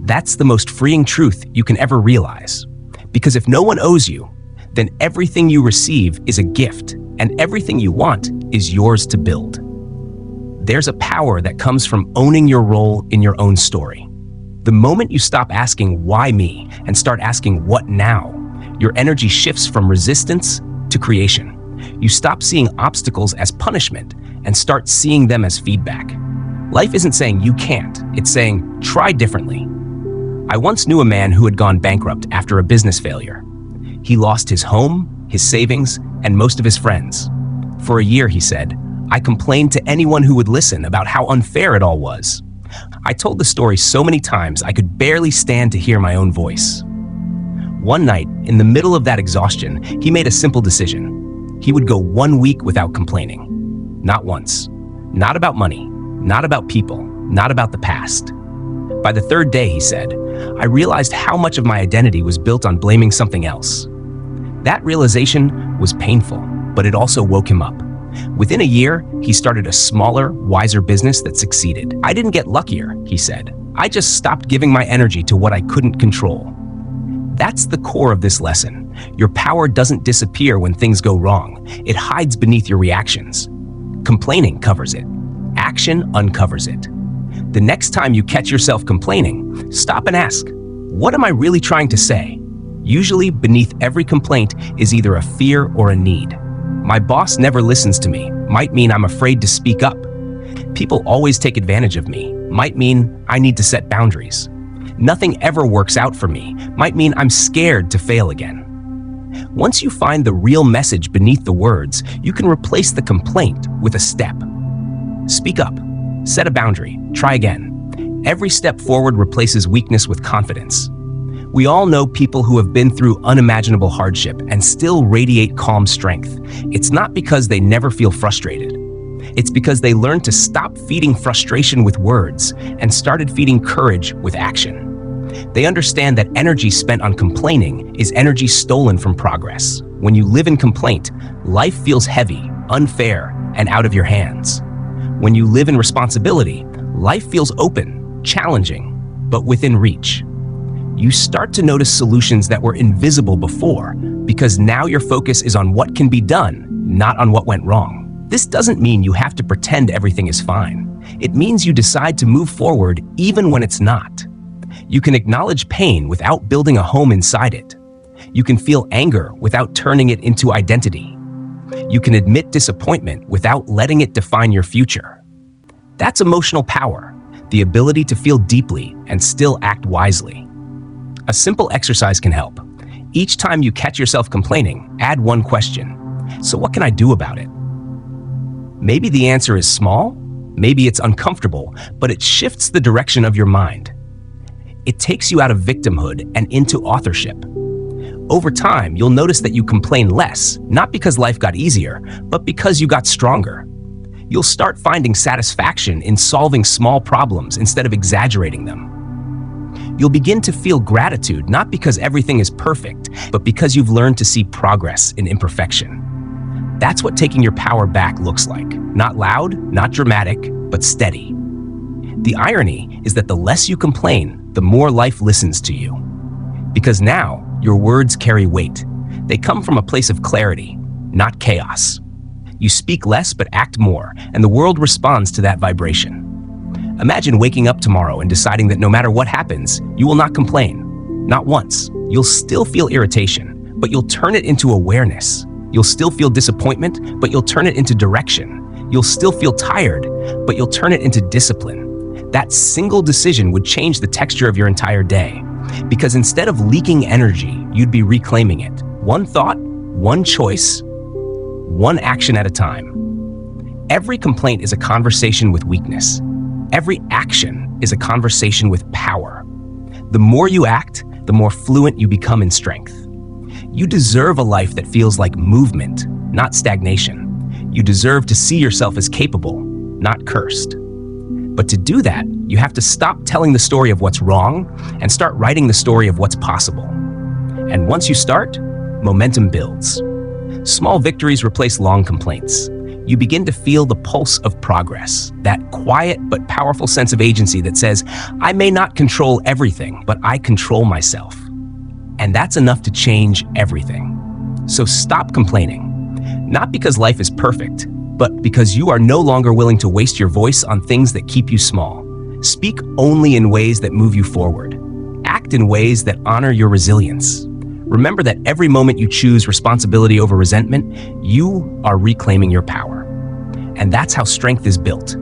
that's the most freeing truth you can ever realize. Because if no one owes you, then everything you receive is a gift, and everything you want is yours to build. There's a power that comes from owning your role in your own story. The moment you stop asking, "Why me?" and start asking, "What now?" your energy shifts from resistance to creation. You stop seeing obstacles as punishment and start seeing them as feedback. Life isn't saying you can't, it's saying, try differently. I once knew a man who had gone bankrupt after a business failure. He lost his home, his savings, and most of his friends. For a year, he said, I complained to anyone who would listen about how unfair it all was. I told the story so many times I could barely stand to hear my own voice. One night, in the middle of that exhaustion, he made a simple decision. He would go 1 week without complaining. Not once. Not about money. Not about people. Not about the past. By the 3rd day, he said, I realized how much of my identity was built on blaming something else. That realization was painful, but it also woke him up. Within a year, he started a smaller, wiser business that succeeded. I didn't get luckier, he said. I just stopped giving my energy to what I couldn't control. That's the core of this lesson. Your power doesn't disappear when things go wrong. It hides beneath your reactions. Complaining covers it. Action uncovers it. The next time you catch yourself complaining, stop and ask, what am I really trying to say? Usually, beneath every complaint is either a fear or a need. My boss never listens to me, might mean I'm afraid to speak up. People always take advantage of me, might mean I need to set boundaries. Nothing ever works out for me, might mean I'm scared to fail again. Once you find the real message beneath the words, you can replace the complaint with a step. Speak up. Set a boundary. Try again. Every step forward replaces weakness with confidence. We all know people who have been through unimaginable hardship and still radiate calm strength. It's not because they never feel frustrated. It's because they learned to stop feeding frustration with words and started feeding courage with action. They understand that energy spent on complaining is energy stolen from progress. When you live in complaint, life feels heavy, unfair, and out of your hands. When you live in responsibility, life feels open, challenging, but within reach. You start to notice solutions that were invisible before because now your focus is on what can be done, not on what went wrong. This doesn't mean you have to pretend everything is fine. It means you decide to move forward even when it's not. You can acknowledge pain without building a home inside it. You can feel anger without turning it into identity. You can admit disappointment without letting it define your future. That's emotional power, the ability to feel deeply and still act wisely. A simple exercise can help. Each time you catch yourself complaining, add one question. So what can I do about it? Maybe the answer is small, maybe it's uncomfortable, but it shifts the direction of your mind. It takes you out of victimhood and into authorship. Over time, you'll notice that you complain less, not because life got easier, but because you got stronger. You'll start finding satisfaction in solving small problems instead of exaggerating them. You'll begin to feel gratitude, not because everything is perfect, but because you've learned to see progress in imperfection. That's what taking your power back looks like. Not loud, not dramatic, but steady. The irony is that the less you complain, the more life listens to you. Because now, your words carry weight. They come from a place of clarity, not chaos. You speak less but act more, and the world responds to that vibration. Imagine waking up tomorrow and deciding that no matter what happens, you will not complain. Not once. You'll still feel irritation, but you'll turn it into awareness. You'll still feel disappointment, but you'll turn it into direction. You'll still feel tired, but you'll turn it into discipline. That single decision would change the texture of your entire day. Because instead of leaking energy, you'd be reclaiming it. One thought, one choice, one action at a time. Every complaint is a conversation with weakness. Every action is a conversation with power. The more you act, the more fluent you become in strength. You deserve a life that feels like movement, not stagnation. You deserve to see yourself as capable, not cursed. But to do that, you have to stop telling the story of what's wrong and start writing the story of what's possible. And once you start, momentum builds. Small victories replace long complaints. You begin to feel the pulse of progress, that quiet but powerful sense of agency that says, I may not control everything, but I control myself. And that's enough to change everything. So stop complaining. Not because life is perfect, but because you are no longer willing to waste your voice on things that keep you small. Speak only in ways that move you forward. Act in ways that honor your resilience. Remember that every moment you choose responsibility over resentment, you are reclaiming your power. And that's how strength is built.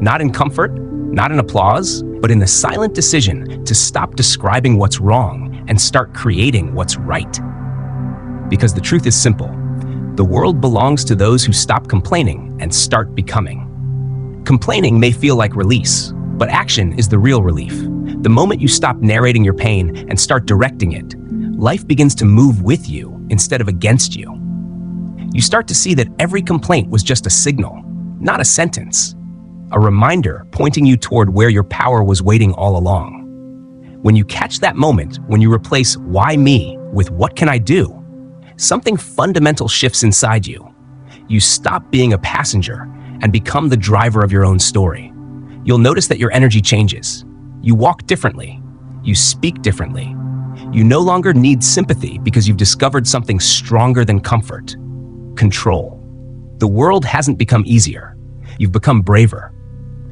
Not in comfort, not in applause, but in the silent decision to stop describing what's wrong and start creating what's right. Because the truth is simple. The world belongs to those who stop complaining and start becoming. Complaining may feel like release, but action is the real relief. The moment you stop narrating your pain and start directing it, life begins to move with you instead of against you. You start to see that every complaint was just a signal, not a sentence, a reminder pointing you toward where your power was waiting all along. When you catch that moment, when you replace why me with what can I do, something fundamental shifts inside you. You stop being a passenger and become the driver of your own story. You'll notice that your energy changes. You walk differently. You speak differently. You no longer need sympathy because you've discovered something stronger than comfort: control. The world hasn't become easier. You've become braver.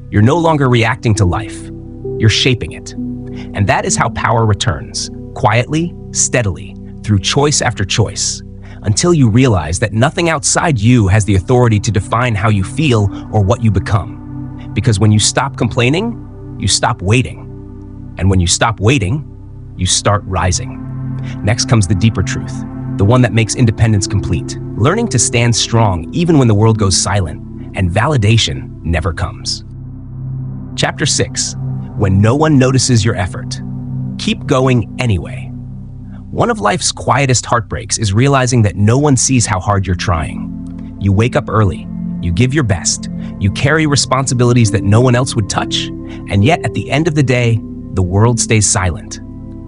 You're no longer reacting to life. You're shaping it. And that is how power returns, quietly, steadily, through choice after choice, until you realize that nothing outside you has the authority to define how you feel or what you become. Because when you stop complaining, you stop waiting. And when you stop waiting, you start rising. Next comes the deeper truth, the one that makes independence complete, learning to stand strong even when the world goes silent and validation never comes. Chapter 6. When no one notices your effort. Keep going anyway. One of life's quietest heartbreaks is realizing that no one sees how hard you're trying. You wake up early, you give your best, you carry responsibilities that no one else would touch, and yet at the end of the day, the world stays silent.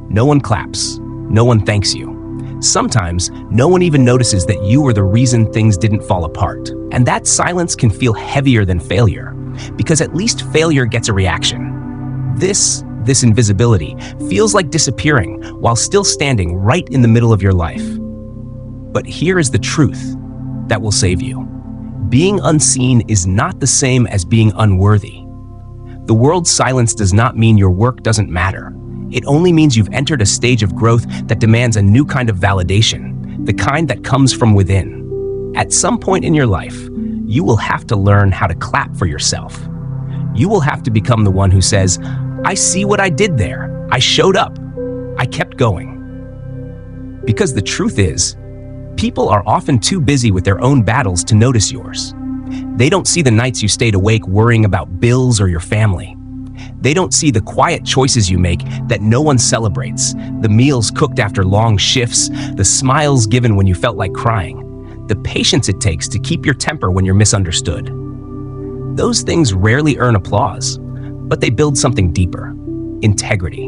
No one claps, no one thanks you. Sometimes, no one even notices that you were the reason things didn't fall apart. And that silence can feel heavier than failure, because at least failure gets a reaction. This invisibility feels like disappearing while still standing right in the middle of your life. But here is the truth that will save you. Being unseen is not the same as being unworthy. The world's silence does not mean your work doesn't matter. It only means you've entered a stage of growth that demands a new kind of validation, the kind that comes from within. At some point in your life, you will have to learn how to clap for yourself. You will have to become the one who says, "I see what I did there. I showed up. I kept going." Because the truth is, people are often too busy with their own battles to notice yours. They don't see the nights you stayed awake worrying about bills or your family. They don't see the quiet choices you make that no one celebrates, the meals cooked after long shifts, the smiles given when you felt like crying, the patience it takes to keep your temper when you're misunderstood. Those things rarely earn applause, but they build something deeper: integrity.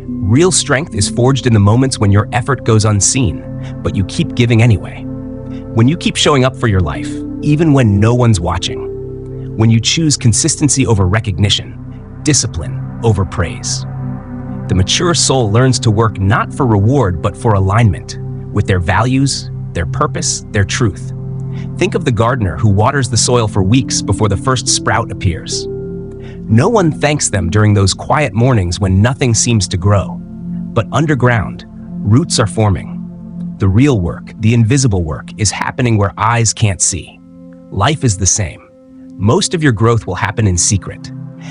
Real strength is forged in the moments when your effort goes unseen, but you keep giving anyway. When you keep showing up for your life, even when no one's watching. When you choose consistency over recognition, discipline over praise. The mature soul learns to work not for reward, but for alignment with their values, their purpose, their truth. Think of the gardener who waters the soil for weeks before the first sprout appears. No one thanks them during those quiet mornings when nothing seems to grow. But underground, roots are forming. The real work, the invisible work, is happening where eyes can't see. Life is the same. Most of your growth will happen in secret.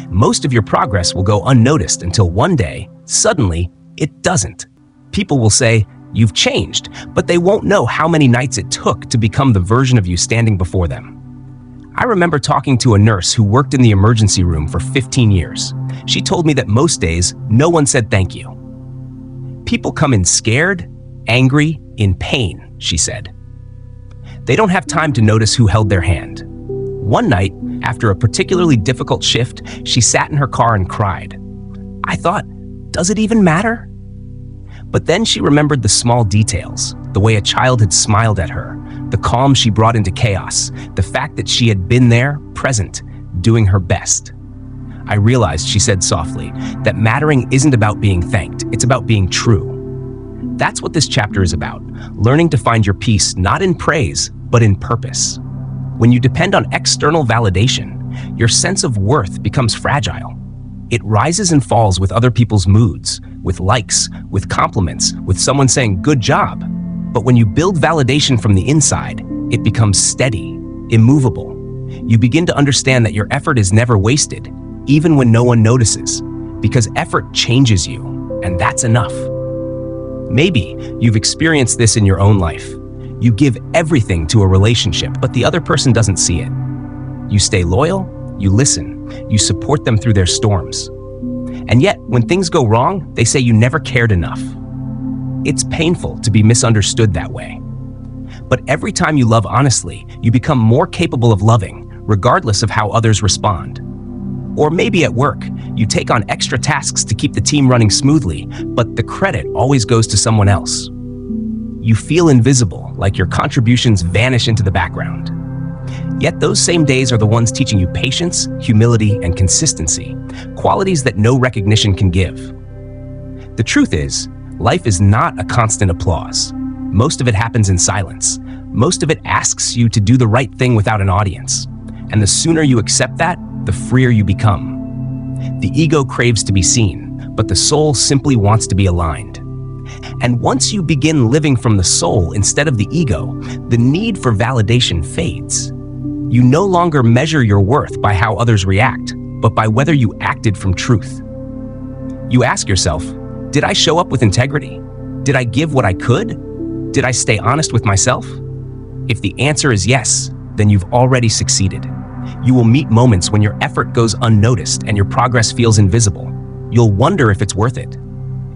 Most of your progress will go unnoticed until one day, suddenly, it doesn't. People will say, "You've changed," but they won't know how many nights it took to become the version of you standing before them. I remember talking to a nurse who worked in the emergency room for 15 years. She told me that most days, no one said thank you. People come in scared, angry, in pain, she said. They don't have time to notice who held their hand. One night, after a particularly difficult shift, she sat in her car and cried. I thought, does it even matter? But then she remembered the small details, the way a child had smiled at her, the calm she brought into chaos, the fact that she had been there, present, doing her best. I realized, she said softly, that mattering isn't about being thanked, it's about being true. That's what this chapter is about, learning to find your peace not in praise, but in purpose. When you depend on external validation, your sense of worth becomes fragile. It rises and falls with other people's moods, with likes, with compliments, with someone saying, good job. But when you build validation from the inside, it becomes steady, immovable. You begin to understand that your effort is never wasted, even when no one notices, because effort changes you, and that's enough. Maybe you've experienced this in your own life. You give everything to a relationship, but the other person doesn't see it. You stay loyal, you listen, you support them through their storms. And yet, when things go wrong, they say you never cared enough. It's painful to be misunderstood that way. But every time you love honestly, you become more capable of loving, regardless of how others respond. Or maybe at work, you take on extra tasks to keep the team running smoothly, but the credit always goes to someone else. You feel invisible, like your contributions vanish into the background. Yet those same days are the ones teaching you patience, humility, and consistency, qualities that no recognition can give. The truth is, life is not a constant applause. Most of it happens in silence. Most of it asks you to do the right thing without an audience. And the sooner you accept that, the freer you become. The ego craves to be seen, but the soul simply wants to be aligned. And once you begin living from the soul instead of the ego, the need for validation fades. You no longer measure your worth by how others react, but by whether you acted from truth. You ask yourself, did I show up with integrity? Did I give what I could? Did I stay honest with myself? If the answer is yes, then you've already succeeded. You will meet moments when your effort goes unnoticed and your progress feels invisible. You'll wonder if it's worth it.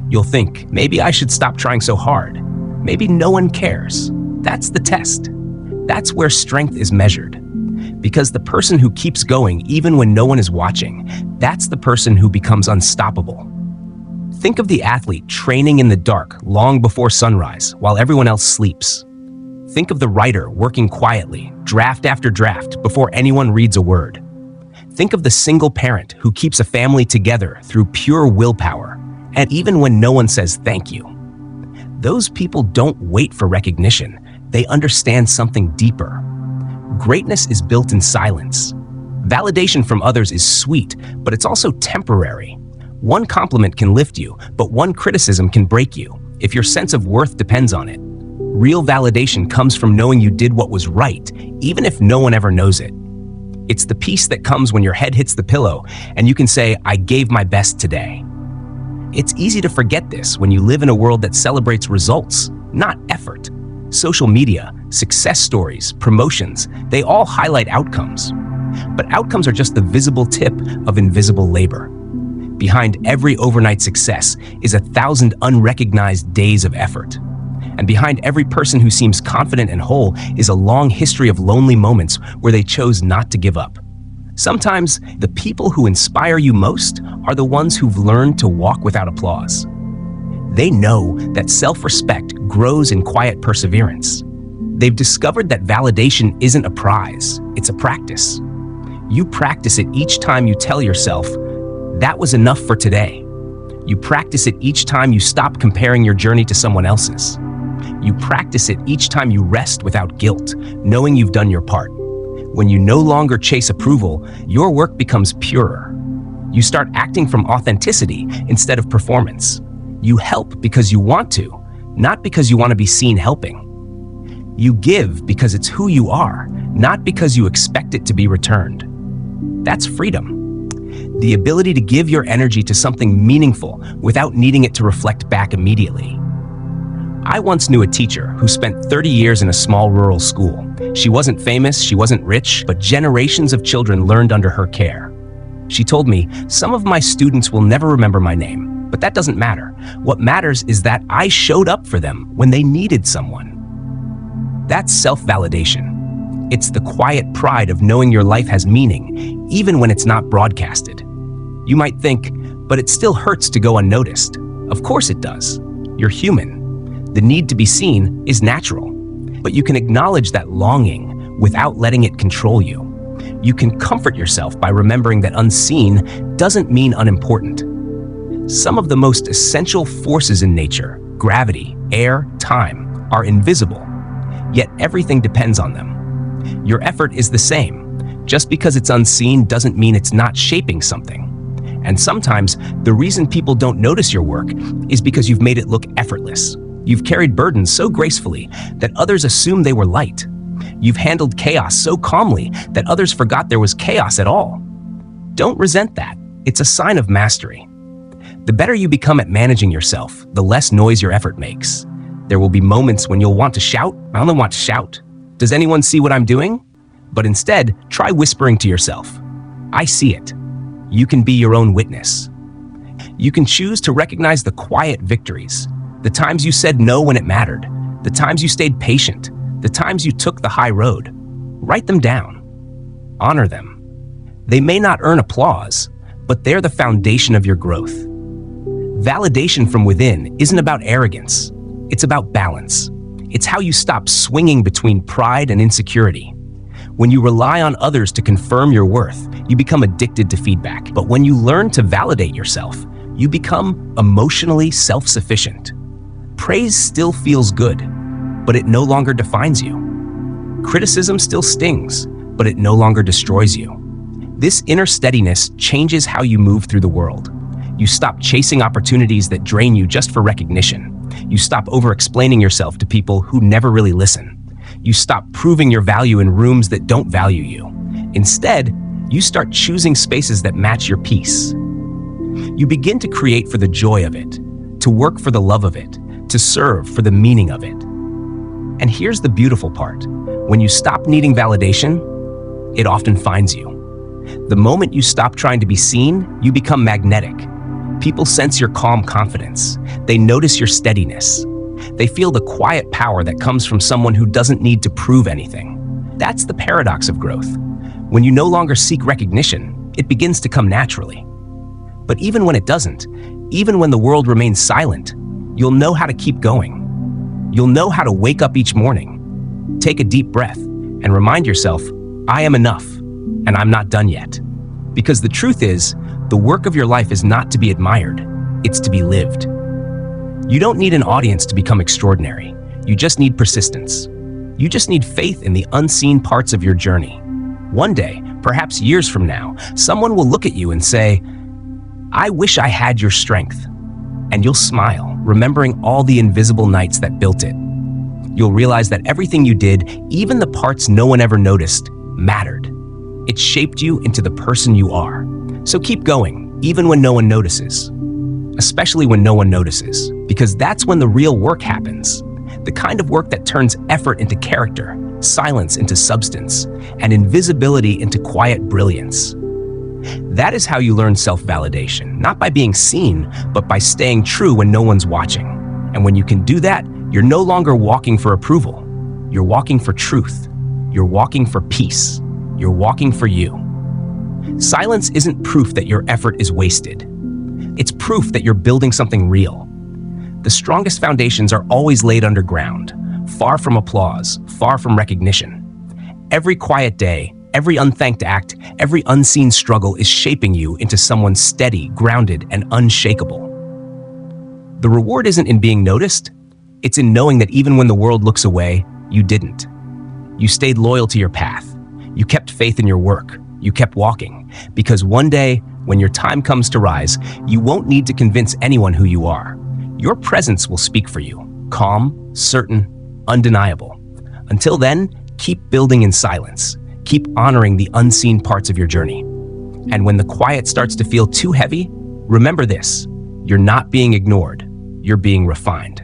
You'll think, maybe I should stop trying so hard. Maybe no one cares. That's the test. That's where strength is measured. Because the person who keeps going even when no one is watching, that's the person who becomes unstoppable. Think of the athlete training in the dark long before sunrise while everyone else sleeps. Think of the writer working quietly, draft after draft, before anyone reads a word. Think of the single parent who keeps a family together through pure willpower, and even when no one says thank you. Those people don't wait for recognition. They understand something deeper. Greatness is built in silence. Validation from others is sweet, but it's also temporary. One compliment can lift you, but one criticism can break you, if your sense of worth depends on it. Real validation comes from knowing you did what was right, even if no one ever knows it. It's the peace that comes when your head hits the pillow and you can say, I gave my best today. It's easy to forget this when you live in a world that celebrates results, not effort. Social media, success stories, promotions, they all highlight outcomes. But outcomes are just the visible tip of invisible labor. Behind every overnight success is 1,000 unrecognized days of effort. And behind every person who seems confident and whole is a long history of lonely moments where they chose not to give up. Sometimes, the people who inspire you most are the ones who've learned to walk without applause. They know that self-respect grows in quiet perseverance. They've discovered that validation isn't a prize, it's a practice. You practice it each time you tell yourself, that was enough for today. You practice it each time you stop comparing your journey to someone else's. You practice it each time you rest without guilt, knowing you've done your part. When you no longer chase approval, your work becomes purer. You start acting from authenticity instead of performance. You help because you want to, not because you want to be seen helping. You give because it's who you are, not because you expect it to be returned. That's freedom. The ability to give your energy to something meaningful without needing it to reflect back immediately. I once knew a teacher who spent 30 years in a small rural school. She wasn't famous, she wasn't rich, but generations of children learned under her care. She told me, some of my students will never remember my name, but that doesn't matter. What matters is that I showed up for them when they needed someone. That's self-validation. It's the quiet pride of knowing your life has meaning, even when it's not broadcasted. You might think, but it still hurts to go unnoticed. Of course it does. You're human. The need to be seen is natural, but you can acknowledge that longing without letting it control you. You can comfort yourself by remembering that unseen doesn't mean unimportant. Some of the most essential forces in nature, gravity, air, time, are invisible, yet everything depends on them. Your effort is the same. Just because it's unseen doesn't mean it's not shaping something. And sometimes the reason people don't notice your work is because you've made it look effortless. You've carried burdens so gracefully that others assumed they were light. You've handled chaos so calmly that others forgot there was chaos at all. Don't resent that. It's a sign of mastery. The better you become at managing yourself, the less noise your effort makes. There will be moments when you'll want to shout. I only want to shout. Does anyone see what I'm doing? But instead, try whispering to yourself. I see it. You can be your own witness. You can choose to recognize the quiet victories. The times you said no when it mattered, the times you stayed patient, the times you took the high road. Write them down. Honor them. They may not earn applause, but they're the foundation of your growth. Validation from within isn't about arrogance. It's about balance. It's how you stop swinging between pride and insecurity. When you rely on others to confirm your worth, you become addicted to feedback. But when you learn to validate yourself, you become emotionally self-sufficient. Praise still feels good, but it no longer defines you. Criticism still stings, but it no longer destroys you. This inner steadiness changes how you move through the world. You stop chasing opportunities that drain you just for recognition. You stop over-explaining yourself to people who never really listen. You stop proving your value in rooms that don't value you. Instead, you start choosing spaces that match your peace. You begin to create for the joy of it, to work for the love of it, to serve for the meaning of it. And here's the beautiful part. When you stop needing validation, it often finds you. The moment you stop trying to be seen, you become magnetic. People sense your calm confidence. They notice your steadiness. They feel the quiet power that comes from someone who doesn't need to prove anything. That's the paradox of growth. When you no longer seek recognition, it begins to come naturally. But even when it doesn't, even when the world remains silent, you'll know how to keep going. You'll know how to wake up each morning, take a deep breath, and remind yourself, I am enough, and I'm not done yet. Because the truth is, the work of your life is not to be admired, it's to be lived. You don't need an audience to become extraordinary. You just need persistence. You just need faith in the unseen parts of your journey. One day, perhaps years from now, someone will look at you and say, I wish I had your strength. And you'll smile, remembering all the invisible nights that built it. You'll realize that everything you did, even the parts no one ever noticed, mattered. It shaped you into the person you are. So keep going, even when no one notices. Especially when no one notices, because that's when the real work happens. The kind of work that turns effort into character, silence into substance, and invisibility into quiet brilliance. That is how you learn self-validation, not by being seen, but by staying true when no one's watching. And when you can do that, you're no longer walking for approval. You're walking for truth. You're walking for peace. You're walking for you. Silence isn't proof that your effort is wasted. It's proof that you're building something real. The strongest foundations are always laid underground, far from applause, far from recognition. Every quiet day, every unthanked act, every unseen struggle is shaping you into someone steady, grounded, and unshakable. The reward isn't in being noticed. It's in knowing that even when the world looks away, you didn't. You stayed loyal to your path. You kept faith in your work. You kept walking. Because one day, when your time comes to rise, you won't need to convince anyone who you are. Your presence will speak for you, calm, certain, undeniable. Until then, keep building in silence. Keep honoring the unseen parts of your journey. And when the quiet starts to feel too heavy, remember this: you're not being ignored, you're being refined.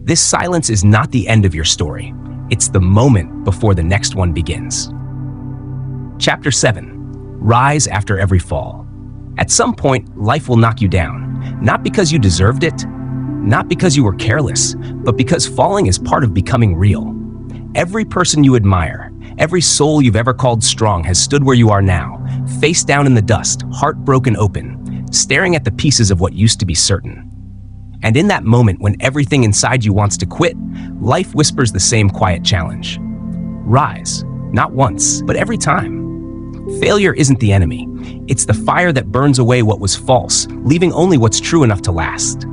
This silence is not the end of your story. It's the moment before the next one begins. Chapter 7. Rise after every fall. At some point, life will knock you down, not because you deserved it, not because you were careless, but because falling is part of becoming real. Every person you admire, every soul you've ever called strong has stood where you are now, face down in the dust, heart broken open, staring at the pieces of what used to be certain. And in that moment when everything inside you wants to quit, life whispers the same quiet challenge. Rise, not once, but every time. Failure isn't the enemy. It's the fire that burns away what was false, leaving only what's true enough to last.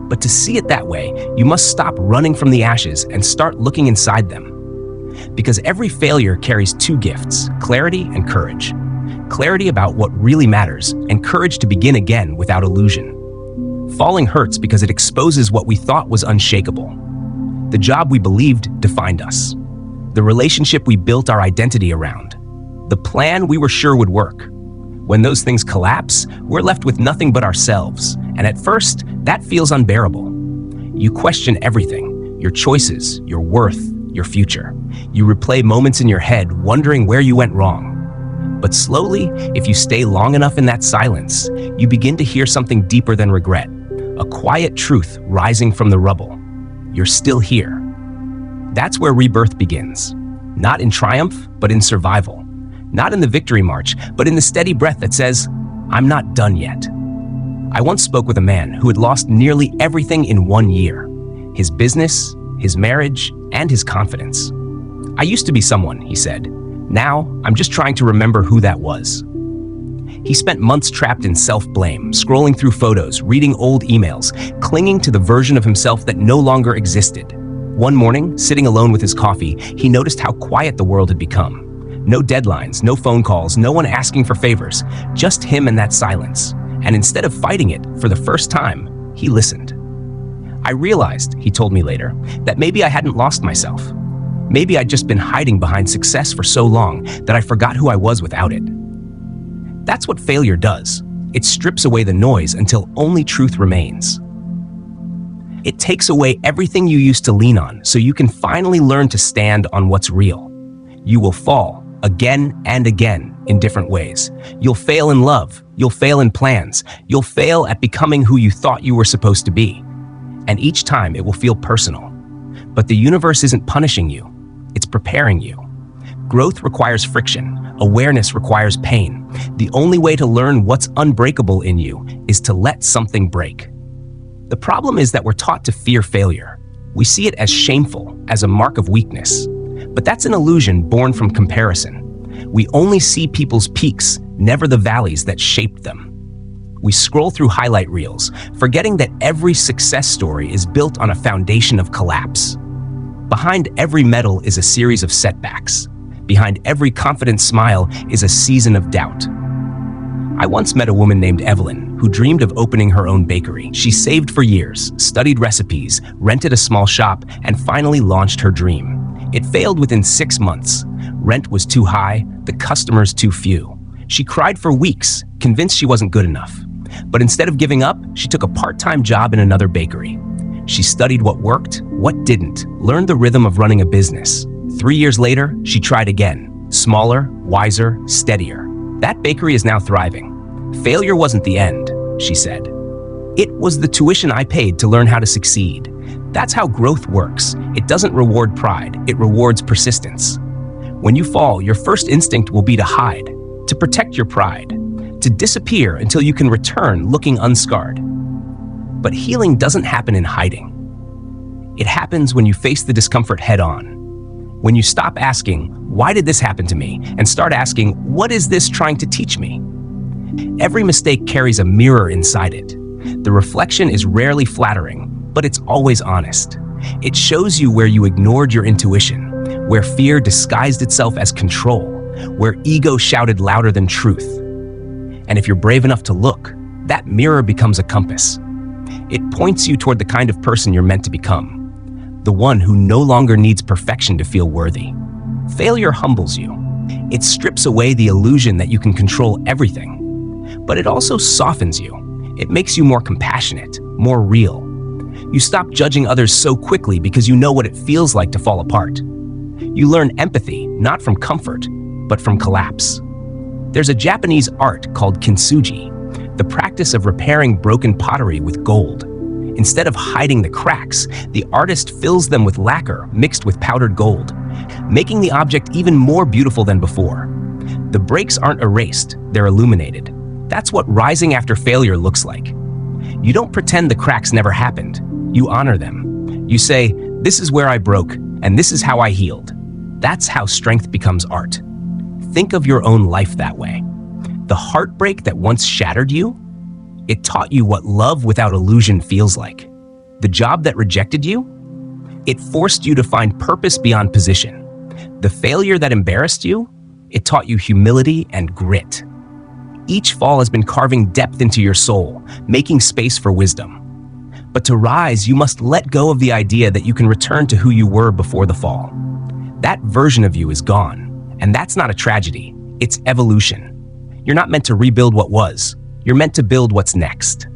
But to see it that way, you must stop running from the ashes and start looking inside them. Because every failure carries two gifts: clarity and courage. Clarity about what really matters, and courage to begin again without illusion. Falling hurts because it exposes what we thought was unshakable. The job we believed defined us. The relationship we built our identity around. The plan we were sure would work. When those things collapse, we're left with nothing but ourselves, and at first, that feels unbearable. You question everything: your choices, your worth, your future. You replay moments in your head, wondering where you went wrong. But slowly, if you stay long enough in that silence, you begin to hear something deeper than regret. A quiet truth rising from the rubble. You're still here. That's where rebirth begins. Not in triumph, but in survival. Not in the victory march, but in the steady breath that says, I'm not done yet. I once spoke with a man who had lost nearly everything in 1 year. His business, his marriage, and his confidence. I used to be someone, he said. Now, I'm just trying to remember who that was. He spent months trapped in self-blame, scrolling through photos, reading old emails, clinging to the version of himself that no longer existed. One morning, sitting alone with his coffee, he noticed how quiet the world had become. No deadlines, no phone calls, no one asking for favors, just him and that silence. And instead of fighting it, for the first time, he listened. I realized, he told me later, that maybe I hadn't lost myself. Maybe I'd just been hiding behind success for so long that I forgot who I was without it. That's what failure does. It strips away the noise until only truth remains. It takes away everything you used to lean on so you can finally learn to stand on what's real. You will fall again and again, in different ways. You'll fail in love. You'll fail in plans. You'll fail at becoming who you thought you were supposed to be. And each time it will feel personal. But the universe isn't punishing you. It's preparing you. Growth requires friction. Awareness requires pain. The only way to learn what's unbreakable in you is to let something break. The problem is that we're taught to fear failure. We see it as shameful, as a mark of weakness. But that's an illusion born from comparison. We only see people's peaks, never the valleys that shaped them. We scroll through highlight reels, forgetting that every success story is built on a foundation of collapse. Behind every medal is a series of setbacks. Behind every confident smile is a season of doubt. I once met a woman named Evelyn who dreamed of opening her own bakery. She saved for years, studied recipes, rented a small shop, and finally launched her dream. It failed within 6 months. Rent was too high, the customers too few. She cried for weeks, convinced she wasn't good enough. But instead of giving up, she took a part-time job in another bakery. She studied what worked, what didn't, learned the rhythm of running a business. 3 years later, she tried again. Smaller, wiser, steadier. That bakery is now thriving. Failure wasn't the end, she said. It was the tuition I paid to learn how to succeed. That's how growth works. It doesn't reward pride, it rewards persistence. When you fall, your first instinct will be to hide, to protect your pride, to disappear until you can return looking unscarred. But healing doesn't happen in hiding. It happens when you face the discomfort head on. When you stop asking, why did this happen to me? And start asking, what is this trying to teach me? Every mistake carries a mirror inside it. The reflection is rarely flattering, but it's always honest. It shows you where you ignored your intuition, where fear disguised itself as control, where ego shouted louder than truth. And if you're brave enough to look, that mirror becomes a compass. It points you toward the kind of person you're meant to become. The one who no longer needs perfection to feel worthy. Failure humbles you. It strips away the illusion that you can control everything. But it also softens you. It makes you more compassionate, more real. You stop judging others so quickly because you know what it feels like to fall apart. You learn empathy, not from comfort, but from collapse. There's a Japanese art called kintsugi, the practice of repairing broken pottery with gold. Instead of hiding the cracks, the artist fills them with lacquer mixed with powdered gold, making the object even more beautiful than before. The breaks aren't erased, they're illuminated. That's what rising after failure looks like. You don't pretend the cracks never happened. You honor them. You say, this is where I broke, and this is how I healed. That's how strength becomes art. Think of your own life that way. The heartbreak that once shattered you, it taught you what love without illusion feels like. The job that rejected you, it forced you to find purpose beyond position. The failure that embarrassed you, it taught you humility and grit. Each fall has been carving depth into your soul, making space for wisdom. But to rise, you must let go of the idea that you can return to who you were before the fall. That version of you is gone, and that's not a tragedy, it's evolution. You're not meant to rebuild what was, you're meant to build what's next.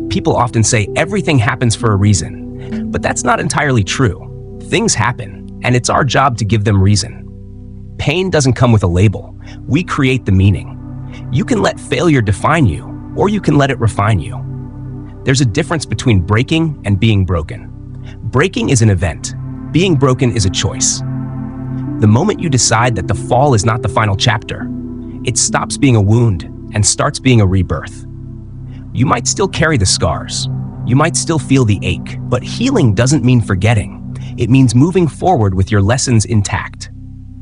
People often say everything happens for a reason, but that's not entirely true. Things happen, and it's our job to give them reason. Pain doesn't come with a label, we create the meaning. You can let failure define you, or you can let it refine you. There's a difference between breaking and being broken. Breaking is an event. Being broken is a choice. The moment you decide that the fall is not the final chapter, it stops being a wound and starts being a rebirth. You might still carry the scars. You might still feel the ache, but healing doesn't mean forgetting. It means moving forward with your lessons intact.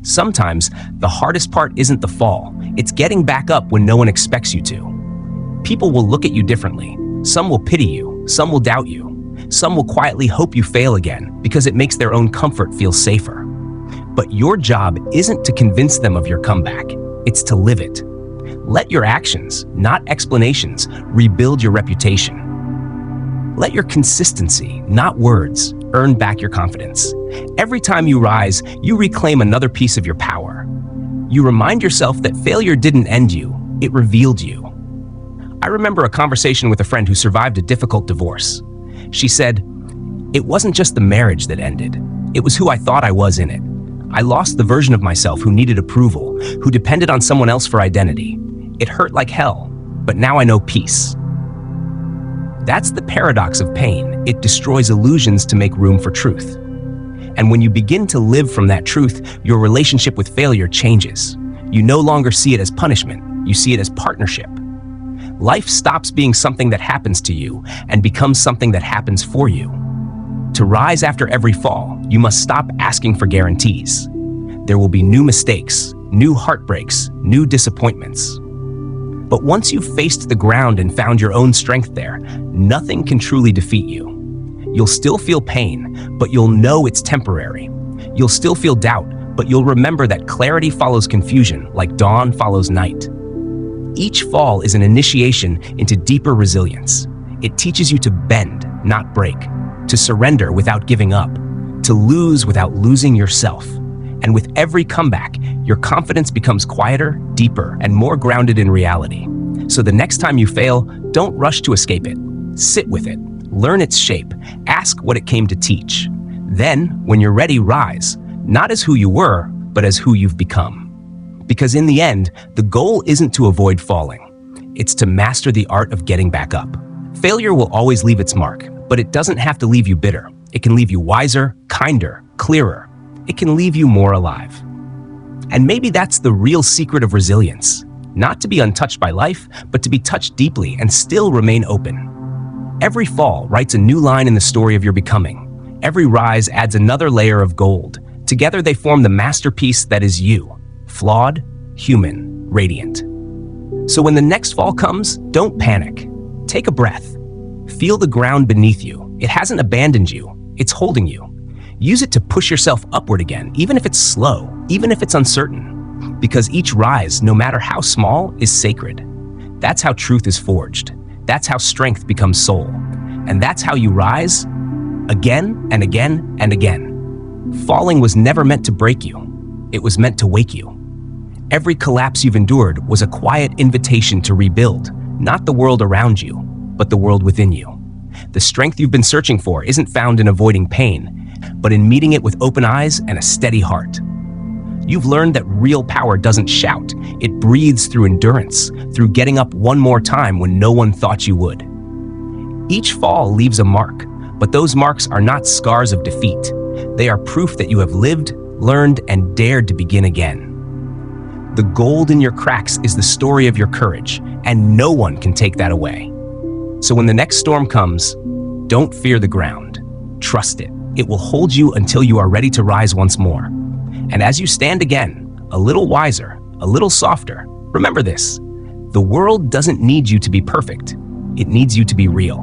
Sometimes the hardest part isn't the fall. It's getting back up when no one expects you to. People will look at you differently. Some will pity you. Some will doubt you. Some will quietly hope you fail again because it makes their own comfort feel safer. But your job isn't to convince them of your comeback. It's to live it. Let your actions, not explanations, rebuild your reputation. Let your consistency, not words, earn back your confidence. Every time you rise, you reclaim another piece of your power. You remind yourself that failure didn't end you, it revealed you. I remember a conversation with a friend who survived a difficult divorce. She said, "It wasn't just the marriage that ended. It was who I thought I was in it. I lost the version of myself who needed approval, who depended on someone else for identity. It hurt like hell, but now I know peace. That's the paradox of pain. It destroys illusions to make room for truth. And when you begin to live from that truth, your relationship with failure changes. You no longer see it as punishment, you see it as partnership. Life stops being something that happens to you and becomes something that happens for you. To rise after every fall, you must stop asking for guarantees. There will be new mistakes, new heartbreaks, new disappointments. But once you've faced the ground and found your own strength there, nothing can truly defeat you. You'll still feel pain, but you'll know it's temporary. You'll still feel doubt, but you'll remember that clarity follows confusion, like dawn follows night. Each fall is an initiation into deeper resilience. It teaches you to bend, not break, to surrender without giving up, to lose without losing yourself. And with every comeback, your confidence becomes quieter, deeper, and more grounded in reality. So the next time you fail, don't rush to escape it. Sit with it, learn its shape, ask what it came to teach. Then, when you're ready, rise, not as who you were, but as who you've become. Because in the end, the goal isn't to avoid falling. It's to master the art of getting back up. Failure will always leave its mark, but it doesn't have to leave you bitter. It can leave you wiser, kinder, clearer. It can leave you more alive. And maybe that's the real secret of resilience. Not to be untouched by life, but to be touched deeply and still remain open. Every fall writes a new line in the story of your becoming. Every rise adds another layer of gold. Together they form the masterpiece that is you. Flawed, human, radiant. So when the next fall comes, don't panic. Take a breath. Feel the ground beneath you. It hasn't abandoned you. It's holding you. Use it to push yourself upward again, even if it's slow, even if it's uncertain. Because each rise, no matter how small, is sacred. That's how truth is forged. That's how strength becomes soul. And that's how you rise again and again and again. Falling was never meant to break you. It was meant to wake you. Every collapse you've endured was a quiet invitation to rebuild, not the world around you, but the world within you. The strength you've been searching for isn't found in avoiding pain, but in meeting it with open eyes and a steady heart. You've learned that real power doesn't shout. It breathes through endurance, through getting up one more time when no one thought you would. Each fall leaves a mark, but those marks are not scars of defeat. They are proof that you have lived, learned, and dared to begin again. The gold in your cracks is the story of your courage, and no one can take that away. So when the next storm comes, don't fear the ground. Trust it. It will hold you until you are ready to rise once more. And as you stand again, a little wiser, a little softer, remember this: the world doesn't need you to be perfect. It needs you to be real.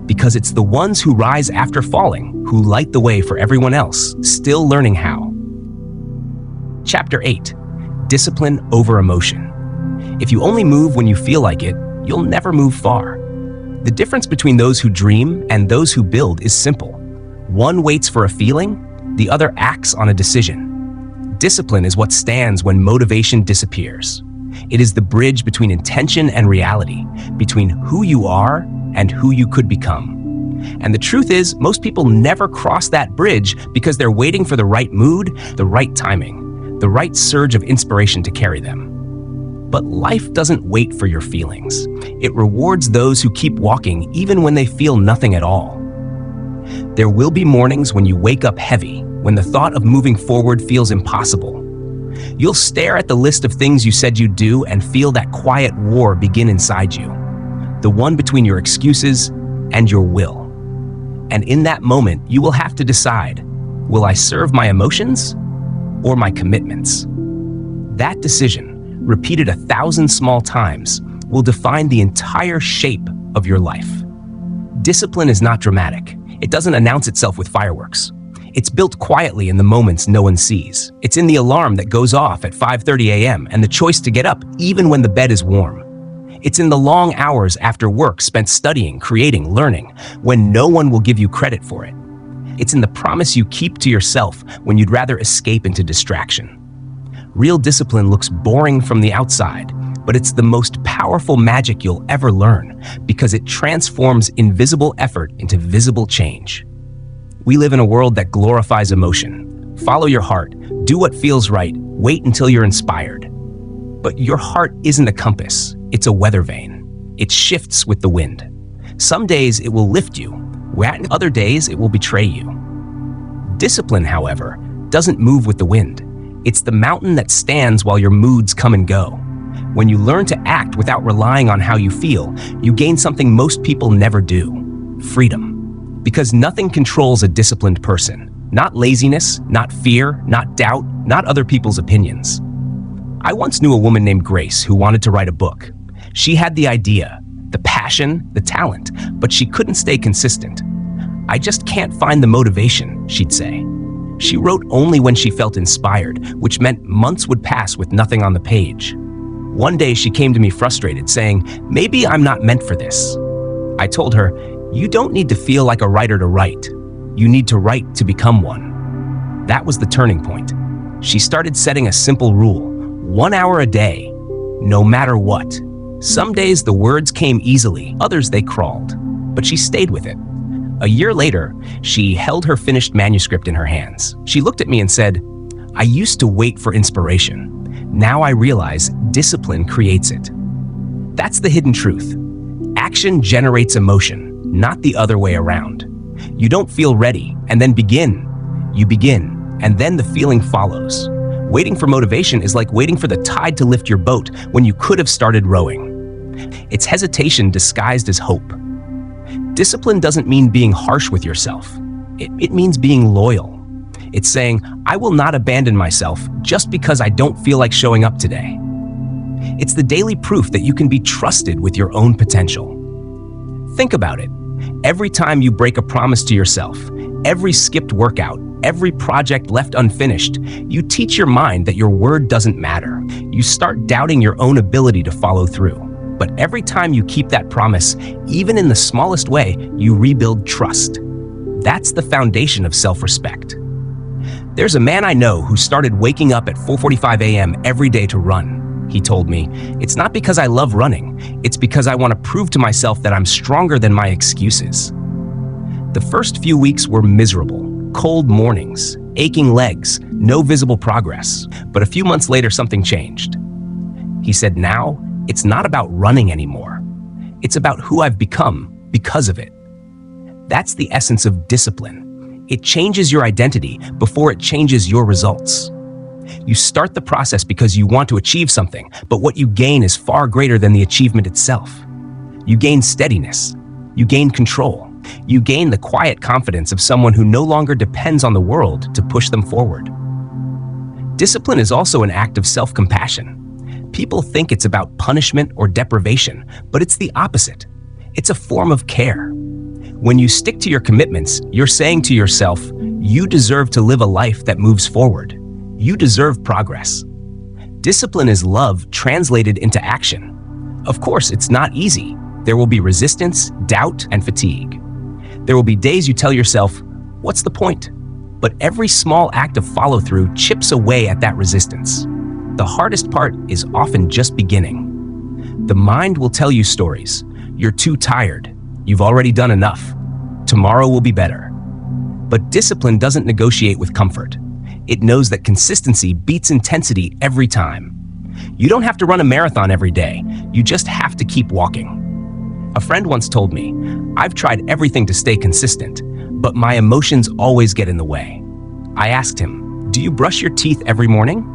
Because it's the ones who rise after falling who light the way for everyone else, still learning how. Chapter 8: Discipline over emotion. If you only move when you feel like it, you'll never move far. The difference between those who dream and those who build is simple. One waits for a feeling, the other acts on a decision. Discipline is what stands when motivation disappears. It is the bridge between intention and reality, between who you are and who you could become. And the truth is, most people never cross that bridge because they're waiting for the right mood, the right timing, the right surge of inspiration to carry them. But life doesn't wait for your feelings. It rewards those who keep walking even when they feel nothing at all. There will be mornings when you wake up heavy, when the thought of moving forward feels impossible. You'll stare at the list of things you said you'd do and feel that quiet war begin inside you, the one between your excuses and your will. And in that moment, you will have to decide, will I serve my emotions or my commitments? That decision, repeated 1,000 small times, will define the entire shape of your life. Discipline is not dramatic. It doesn't announce itself with fireworks. It's built quietly in the moments no one sees. It's in the alarm that goes off at 5:30 a.m. and the choice to get up even when the bed is warm. It's in the long hours after work spent studying, creating, learning, when no one will give you credit for it. It's in the promise you keep to yourself when you'd rather escape into distraction. Real discipline looks boring from the outside, but it's the most powerful magic you'll ever learn because it transforms invisible effort into visible change. We live in a world that glorifies emotion, Follow your heart, do what feels right, wait until you're inspired. But your heart isn't a compass, it's a weather vane. It shifts with the wind. Some days it will lift you, whereas other days it will betray you. Discipline, however, doesn't move with the wind. It's the mountain that stands while your moods come and go. When you learn to act without relying on how you feel, you gain something most people never do: freedom. Because nothing controls a disciplined person. Not laziness, not fear, not doubt, not other people's opinions. I once knew a woman named Grace who wanted to write a book. She had the idea, the passion, the talent, but she couldn't stay consistent. "I just can't find the motivation," she'd say. She wrote only when she felt inspired, which meant months would pass with nothing on the page. One day she came to me frustrated, saying, "Maybe I'm not meant for this." I told her, "You don't need to feel like a writer to write. You need to write to become one." That was the turning point. She started setting a simple rule: 1 hour a day, no matter what. Some days the words came easily, others they crawled, but she stayed with it. A year later, she held her finished manuscript in her hands. She looked at me and said, "I used to wait for inspiration. Now I realize discipline creates it." That's the hidden truth. Action generates emotion, not the other way around. You don't feel ready and then begin. You begin, and then the feeling follows. Waiting for motivation is like waiting for the tide to lift your boat when you could have started rowing. It's hesitation disguised as hope. Discipline doesn't mean being harsh with yourself. It means being loyal. It's saying, "I will not abandon myself just because I don't feel like showing up today." It's the daily proof that you can be trusted with your own potential. Think about it. Every time you break a promise to yourself, every skipped workout, every project left unfinished, you teach your mind that your word doesn't matter. You start doubting your own ability to follow through. But every time you keep that promise, even in the smallest way, you rebuild trust. That's the foundation of self-respect. There's a man I know who started waking up at 4:45 a.m. every day to run. He told me, "It's not because I love running, it's because I want to prove to myself that I'm stronger than my excuses." The first few weeks were miserable. Cold mornings, aching legs, no visible progress. But a few months later, something changed. He said, "Now, it's not about running anymore. It's about who I've become because of it." That's the essence of discipline. It changes your identity before it changes your results. You start the process because you want to achieve something, but what you gain is far greater than the achievement itself. You gain steadiness. You gain control. You gain the quiet confidence of someone who no longer depends on the world to push them forward. Discipline is also an act of self-compassion. People think it's about punishment or deprivation, but it's the opposite. It's a form of care. When you stick to your commitments, you're saying to yourself, you deserve to live a life that moves forward. You deserve progress. Discipline is love translated into action. Of course, it's not easy. There will be resistance, doubt, and fatigue. There will be days you tell yourself, "What's the point?" But every small act of follow-through chips away at that resistance. The hardest part is often just beginning. The mind will tell you stories. You're too tired. You've already done enough. Tomorrow will be better. But discipline doesn't negotiate with comfort. It knows that consistency beats intensity every time. You don't have to run a marathon every day. You just have to keep walking. A friend once told me, "I've tried everything to stay consistent, but my emotions always get in the way." I asked him, "Do you brush your teeth every morning?"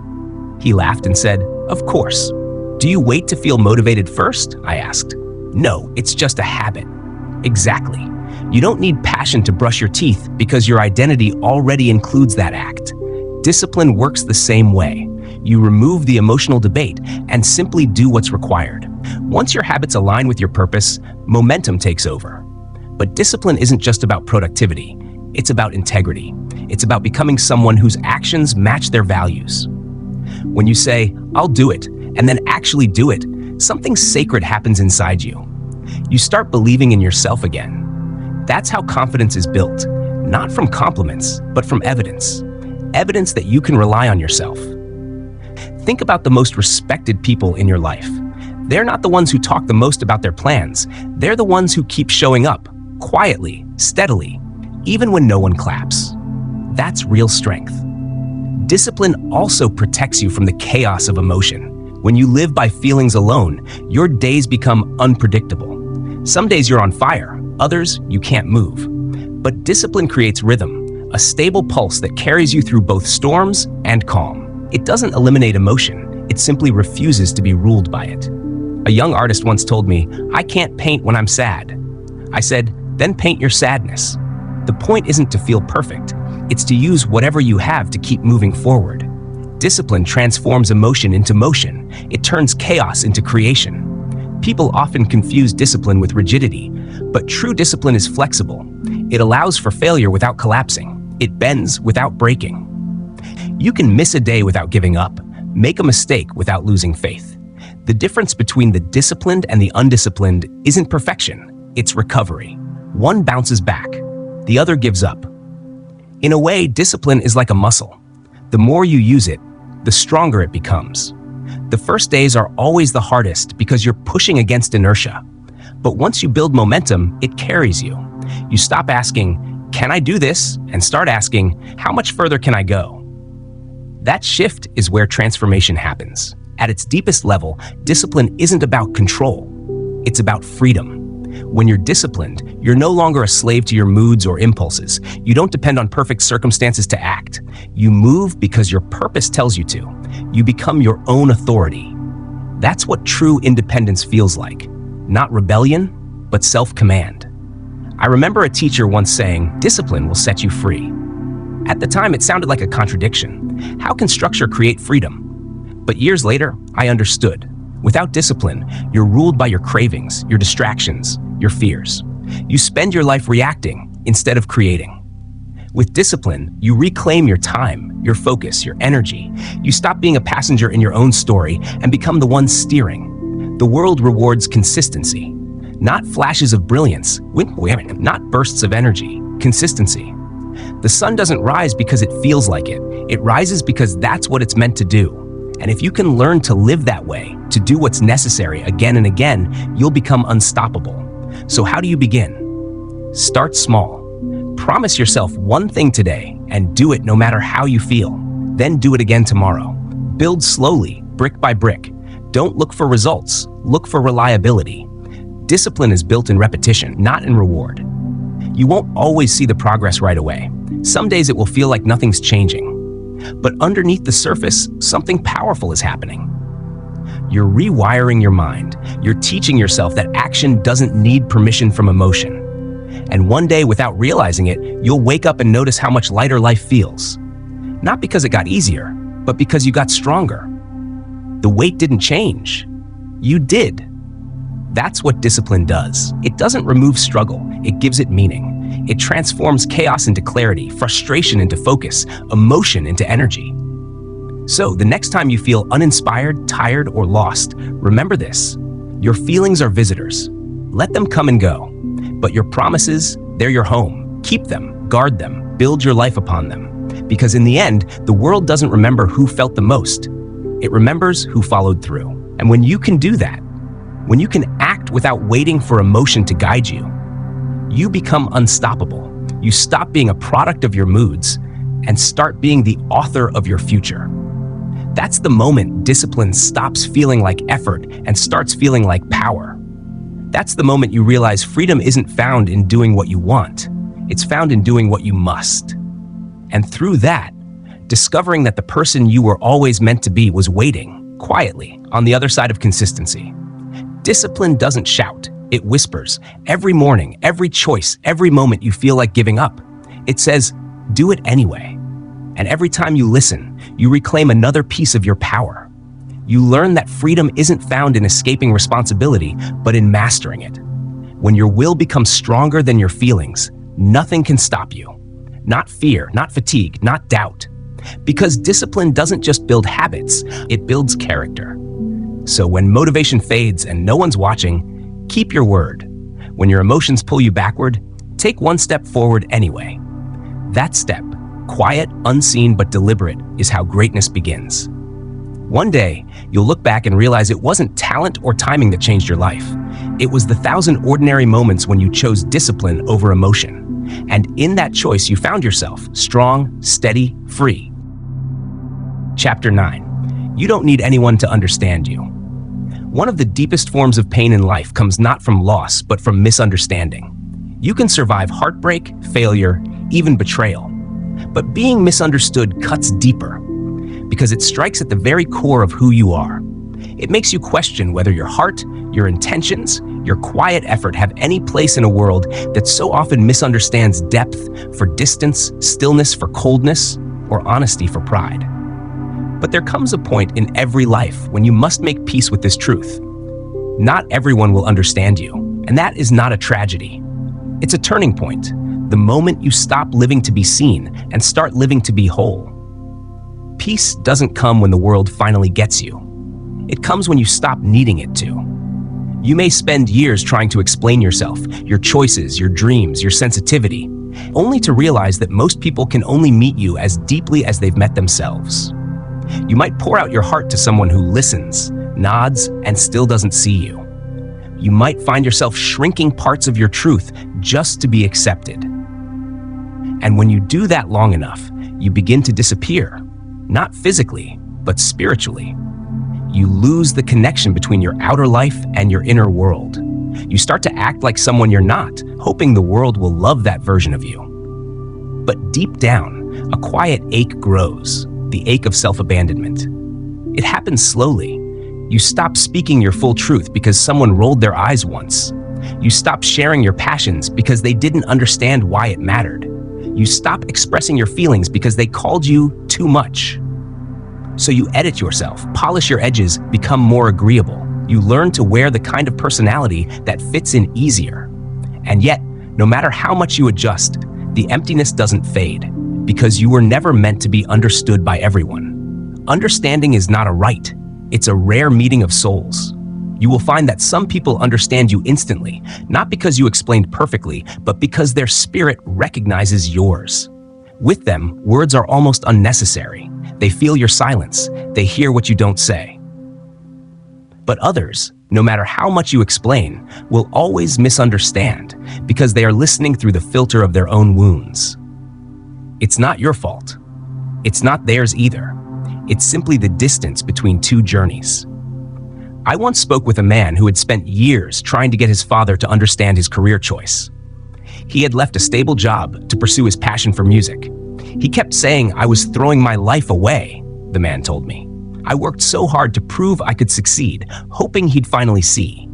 He laughed and said, "Of course." "Do you wait to feel motivated first?" I asked. "No, it's just a habit." Exactly. You don't need passion to brush your teeth because your identity already includes that act. Discipline works the same way. You remove the emotional debate and simply do what's required. Once your habits align with your purpose, momentum takes over. But discipline isn't just about productivity. It's about integrity. It's about becoming someone whose actions match their values. When you say, "I'll do it," and then actually do it, something sacred happens inside you. You start believing in yourself again. That's how confidence is built, not from compliments, but from evidence. Evidence that you can rely on yourself. Think about the most respected people in your life. They're not the ones who talk the most about their plans. They're the ones who keep showing up, quietly, steadily, even when no one claps. That's real strength. Discipline also protects you from the chaos of emotion. When you live by feelings alone, your days become unpredictable. Some days you're on fire, others you can't move. But discipline creates rhythm, a stable pulse that carries you through both storms and calm. It doesn't eliminate emotion, it simply refuses to be ruled by it. A young artist once told me, "I can't paint when I'm sad." I said, "Then paint your sadness." The point isn't to feel perfect, it's to use whatever you have to keep moving forward. Discipline transforms emotion into motion. It turns chaos into creation. People often confuse discipline with rigidity, but true discipline is flexible. It allows for failure without collapsing. It bends without breaking. You can miss a day without giving up, make a mistake without losing faith. The difference between the disciplined and the undisciplined isn't perfection, it's recovery. One bounces back, the other gives up. In a way, discipline is like a muscle. The more you use it, the stronger it becomes. The first days are always the hardest because you're pushing against inertia. But once you build momentum, it carries you. You stop asking, "Can I do this?" and start asking, "How much further can I go?" That shift is where transformation happens. At its deepest level, discipline isn't about control. It's about freedom. When you're disciplined, you're no longer a slave to your moods or impulses. You don't depend on perfect circumstances to act. You move because your purpose tells you to. You become your own authority. That's what true independence feels like. Not rebellion, but self-command. I remember a teacher once saying, "Discipline will set you free." At the time, it sounded like a contradiction. How can structure create freedom? But years later, I understood. Without discipline, you're ruled by your cravings, your distractions, your fears. You spend your life reacting instead of creating. With discipline, you reclaim your time, your focus, your energy. You stop being a passenger in your own story and become the one steering. The world rewards consistency, not flashes of brilliance, not bursts of energy, consistency. The sun doesn't rise because it feels like it. It rises because that's what it's meant to do. And if you can learn to live that way, to do what's necessary again and again, you'll become unstoppable. So how do you begin? Start small. Promise yourself one thing today and do it no matter how you feel. Then do it again tomorrow. Build slowly, brick by brick. Don't look for results, look for reliability. Discipline is built in repetition, not in reward. You won't always see the progress right away. Some days it will feel like nothing's changing. But underneath the surface, something powerful is happening. You're rewiring your mind. You're teaching yourself that action doesn't need permission from emotion. And one day, without realizing it, you'll wake up and notice how much lighter life feels. Not because it got easier, but because you got stronger. The weight didn't change. You did. That's what discipline does. It doesn't remove struggle, it gives it meaning. It transforms chaos into clarity, frustration into focus, emotion into energy. So, the next time you feel uninspired, tired, or lost, remember this. Your feelings are visitors. Let them come and go. But your promises, they're your home. Keep them, guard them, build your life upon them. Because in the end, the world doesn't remember who felt the most. It remembers who followed through. And when you can do that, when you can act without waiting for emotion to guide you, you become unstoppable. You stop being a product of your moods and start being the author of your future. That's the moment discipline stops feeling like effort and starts feeling like power. That's the moment you realize freedom isn't found in doing what you want. It's found in doing what you must. And through that, discovering that the person you were always meant to be was waiting, quietly, on the other side of consistency. Discipline doesn't shout, it whispers. Every morning, every choice, every moment you feel like giving up, it says, do it anyway. And every time you listen, you reclaim another piece of your power. You learn that freedom isn't found in escaping responsibility, but in mastering it. When your will becomes stronger than your feelings, nothing can stop you. Not fear, not fatigue, not doubt. Because discipline doesn't just build habits, it builds character. So when motivation fades and no one's watching, keep your word. When your emotions pull you backward, take one step forward anyway. That step, quiet, unseen, but deliberate, is how greatness begins. One day, you'll look back and realize it wasn't talent or timing that changed your life. It was the 1,000 ordinary moments when you chose discipline over emotion. And in that choice, you found yourself strong, steady, free. Chapter 9. You don't need anyone to understand you. One of the deepest forms of pain in life comes not from loss, but from misunderstanding. You can survive heartbreak, failure, even betrayal. But being misunderstood cuts deeper, because it strikes at the very core of who you are. It makes you question whether your heart, your intentions, your quiet effort have any place in a world that so often misunderstands depth for distance, stillness for coldness, or honesty for pride. But there comes a point in every life when you must make peace with this truth. Not everyone will understand you, and that is not a tragedy. It's a turning point, the moment you stop living to be seen and start living to be whole. Peace doesn't come when the world finally gets you. It comes when you stop needing it to. You may spend years trying to explain yourself, your choices, your dreams, your sensitivity, only to realize that most people can only meet you as deeply as they've met themselves. You might pour out your heart to someone who listens, nods, and still doesn't see you. You might find yourself shrinking parts of your truth just to be accepted. And when you do that long enough, you begin to disappear, not physically, but spiritually. You lose the connection between your outer life and your inner world. You start to act like someone you're not, hoping the world will love that version of you. But deep down, a quiet ache grows, the ache of self-abandonment. It happens slowly. You stop speaking your full truth because someone rolled their eyes once. You stop sharing your passions because they didn't understand why it mattered. You stop expressing your feelings because they called you too much. So you edit yourself, polish your edges, become more agreeable. You learn to wear the kind of personality that fits in easier. And yet, no matter how much you adjust, the emptiness doesn't fade, because you were never meant to be understood by everyone. Understanding is not a right, it's a rare meeting of souls. You will find that some people understand you instantly, not because you explained perfectly, but because their spirit recognizes yours. With them, words are almost unnecessary. They feel your silence. They hear what you don't say. But others, no matter how much you explain, will always misunderstand because they are listening through the filter of their own wounds. It's not your fault. It's not theirs either. It's simply the distance between two journeys. I once spoke with a man who had spent years trying to get his father to understand his career choice. He had left a stable job to pursue his passion for music. He kept saying I was throwing my life away, the man told me. I worked so hard to prove I could succeed, hoping he'd finally see.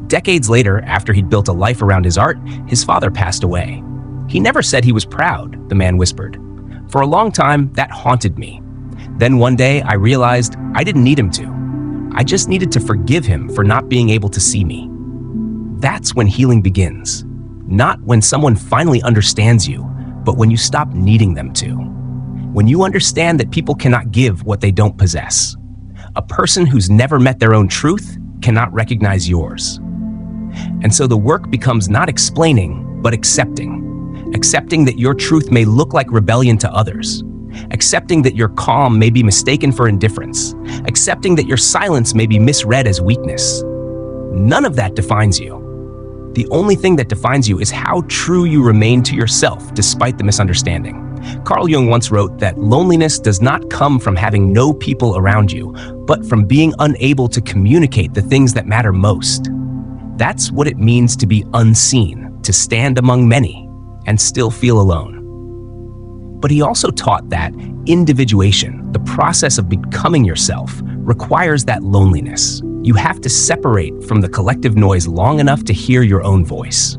Decades later, after he'd built a life around his art, his father passed away. He never said he was proud, the man whispered. For a long time, that haunted me. Then one day, I realized I didn't need him to. I just needed to forgive him for not being able to see me. That's when healing begins. Not when someone finally understands you, but when you stop needing them to. When you understand that people cannot give what they don't possess. A person who's never met their own truth cannot recognize yours. And so the work becomes not explaining, but accepting. Accepting that your truth may look like rebellion to others. Accepting that your calm may be mistaken for indifference. Accepting that your silence may be misread as weakness. None of that defines you. The only thing that defines you is how true you remain to yourself despite the misunderstanding. Carl Jung once wrote that loneliness does not come from having no people around you, but from being unable to communicate the things that matter most. That's what it means to be unseen, to stand among many, and still feel alone. But he also taught that individuation, the process of becoming yourself, requires that loneliness. You have to separate from the collective noise long enough to hear your own voice.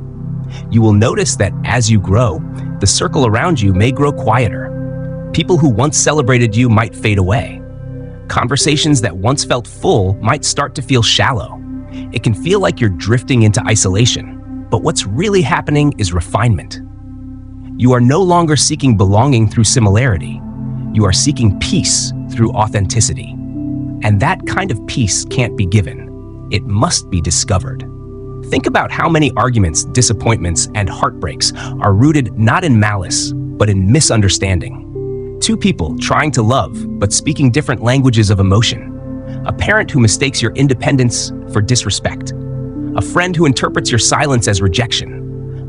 You will notice that as you grow, the circle around you may grow quieter. People who once celebrated you might fade away. Conversations that once felt full might start to feel shallow. It can feel like you're drifting into isolation, but what's really happening is refinement. You are no longer seeking belonging through similarity. You are seeking peace through authenticity. And that kind of peace can't be given. It must be discovered. Think about how many arguments, disappointments, and heartbreaks are rooted not in malice, but in misunderstanding. Two people trying to love, but speaking different languages of emotion. A parent who mistakes your independence for disrespect. A friend who interprets your silence as rejection.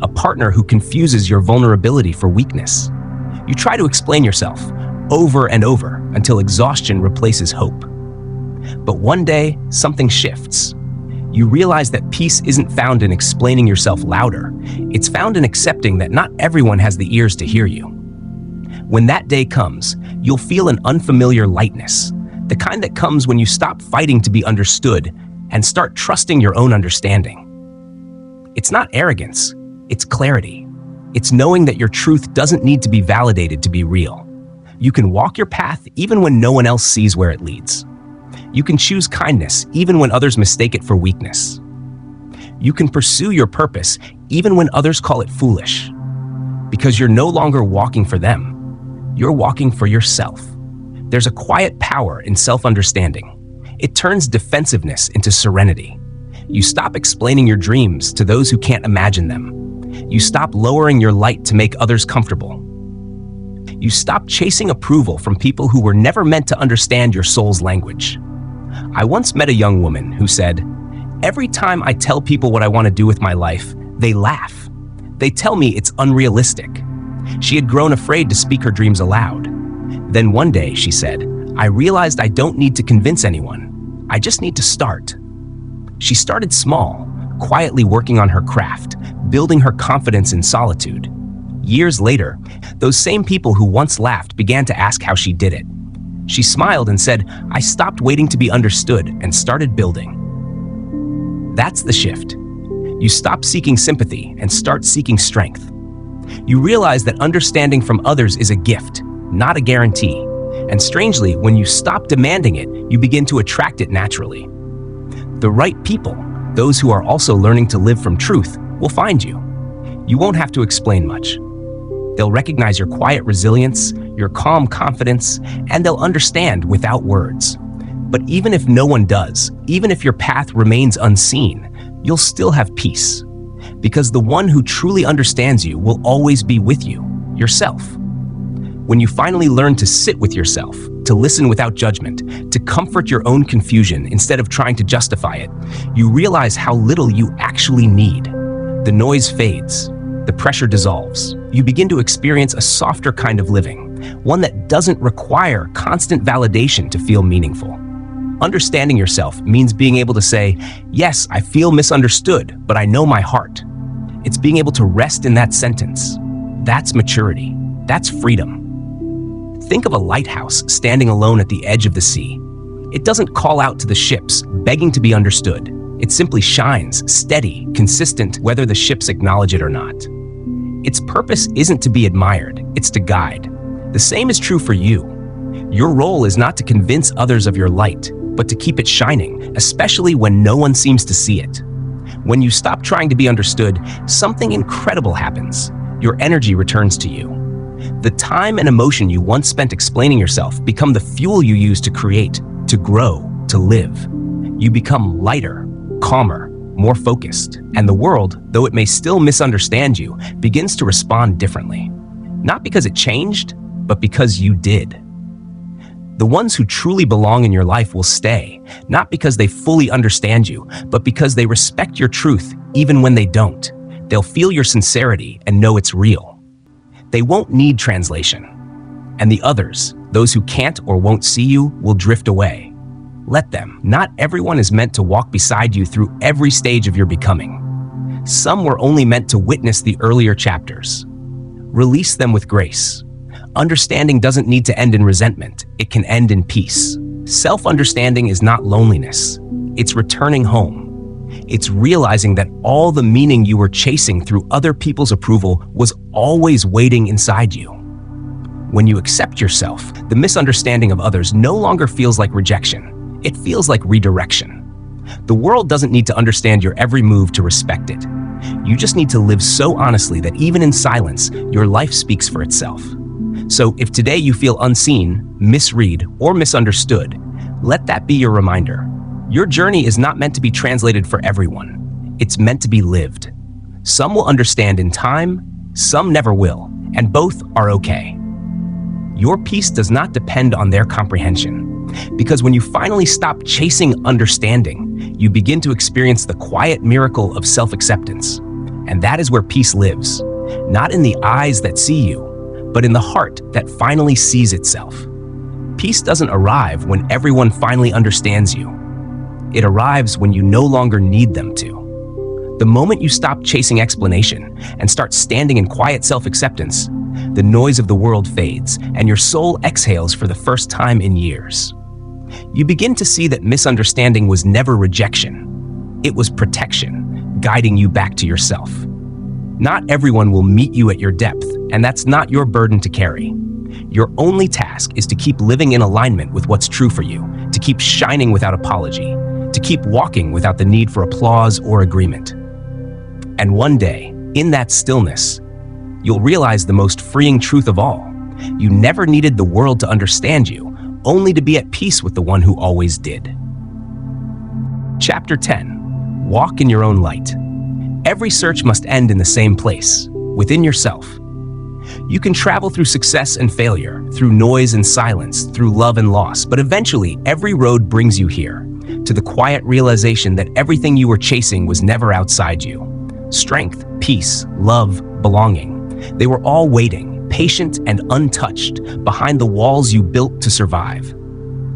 A partner who confuses your vulnerability for weakness. You try to explain yourself over and over, until exhaustion replaces hope. But one day, something shifts. You realize that peace isn't found in explaining yourself louder. It's found in accepting that not everyone has the ears to hear you. When that day comes, you'll feel an unfamiliar lightness, the kind that comes when you stop fighting to be understood and start trusting your own understanding. It's not arrogance, it's clarity. It's knowing that your truth doesn't need to be validated to be real. You can walk your path even when no one else sees where it leads. You can choose kindness even when others mistake it for weakness. You can pursue your purpose even when others call it foolish. Because you're no longer walking for them, you're walking for yourself. There's a quiet power in self-understanding. It turns defensiveness into serenity. You stop explaining your dreams to those who can't imagine them. You stop lowering your light to make others comfortable. You stop chasing approval from people who were never meant to understand your soul's language. I once met a young woman who said, "Every time I tell people what I want to do with my life, they laugh. They tell me it's unrealistic." She had grown afraid to speak her dreams aloud. Then one day, she said, "I realized I don't need to convince anyone. I just need to start." She started small, quietly working on her craft, building her confidence in solitude. Years later, those same people who once laughed began to ask how she did it. She smiled and said, "I stopped waiting to be understood and started building." That's the shift. You stop seeking sympathy and start seeking strength. You realize that understanding from others is a gift, not a guarantee. And strangely, when you stop demanding it, you begin to attract it naturally. The right people, those who are also learning to live from truth, will find you. You won't have to explain much. They'll recognize your quiet resilience, your calm confidence, and they'll understand without words. But even if no one does, even if your path remains unseen, you'll still have peace. Because the one who truly understands you will always be with you, yourself. When you finally learn to sit with yourself, to listen without judgment, to comfort your own confusion instead of trying to justify it, you realize how little you actually need. The noise fades. The pressure dissolves. You begin to experience a softer kind of living, one that doesn't require constant validation to feel meaningful. Understanding yourself means being able to say, "Yes, I feel misunderstood, but I know my heart." It's being able to rest in that sentence. That's maturity. That's freedom. Think of a lighthouse standing alone at the edge of the sea. It doesn't call out to the ships, begging to be understood. It simply shines, steady, consistent, whether the ships acknowledge it or not. Its purpose isn't to be admired, it's to guide. The same is true for you. Your role is not to convince others of your light, but to keep it shining, especially when no one seems to see it. When you stop trying to be understood, something incredible happens. Your energy returns to you. The time and emotion you once spent explaining yourself become the fuel you use to create, to grow, to live. You become lighter, calmer, more focused, and the world, though it may still misunderstand you, begins to respond differently. Not because it changed, but because you did. The ones who truly belong in your life will stay, not because they fully understand you, but because they respect your truth even when they don't. They'll feel your sincerity and know it's real. They won't need translation. And the others, those who can't or won't see you, will drift away. Let them. Not everyone is meant to walk beside you through every stage of your becoming. Some were only meant to witness the earlier chapters. Release them with grace. Understanding doesn't need to end in resentment. It can end in peace. Self-understanding is not loneliness. It's returning home. It's realizing that all the meaning you were chasing through other people's approval was always waiting inside you. When you accept yourself, the misunderstanding of others no longer feels like rejection. It feels like redirection. The world doesn't need to understand your every move to respect it. You just need to live so honestly that even in silence, your life speaks for itself. So if today you feel unseen, misread, or misunderstood, let that be your reminder. Your journey is not meant to be translated for everyone. It's meant to be lived. Some will understand in time, some never will, and both are okay. Your peace does not depend on their comprehension, because when you finally stop chasing understanding, you begin to experience the quiet miracle of self-acceptance. And that is where peace lives, not in the eyes that see you, but in the heart that finally sees itself. Peace doesn't arrive when everyone finally understands you. It arrives when you no longer need them to. The moment you stop chasing explanation and start standing in quiet self-acceptance, the noise of the world fades and your soul exhales for the first time in years. You begin to see that misunderstanding was never rejection. It was protection, guiding you back to yourself. Not everyone will meet you at your depth, and that's not your burden to carry. Your only task is to keep living in alignment with what's true for you, to keep shining without apology, to keep walking without the need for applause or agreement. And one day, in that stillness, you'll realize the most freeing truth of all. You never needed the world to understand you, only to be at peace with the one who always did. Chapter 10. Walk in your own light. Every search must end in the same place, within yourself. You can travel through success and failure, through noise and silence, through love and loss, but eventually every road brings you here, to the quiet realization that everything you were chasing was never outside you. Strength, peace, love, belonging. They were all waiting, patient and untouched, behind the walls you built to survive.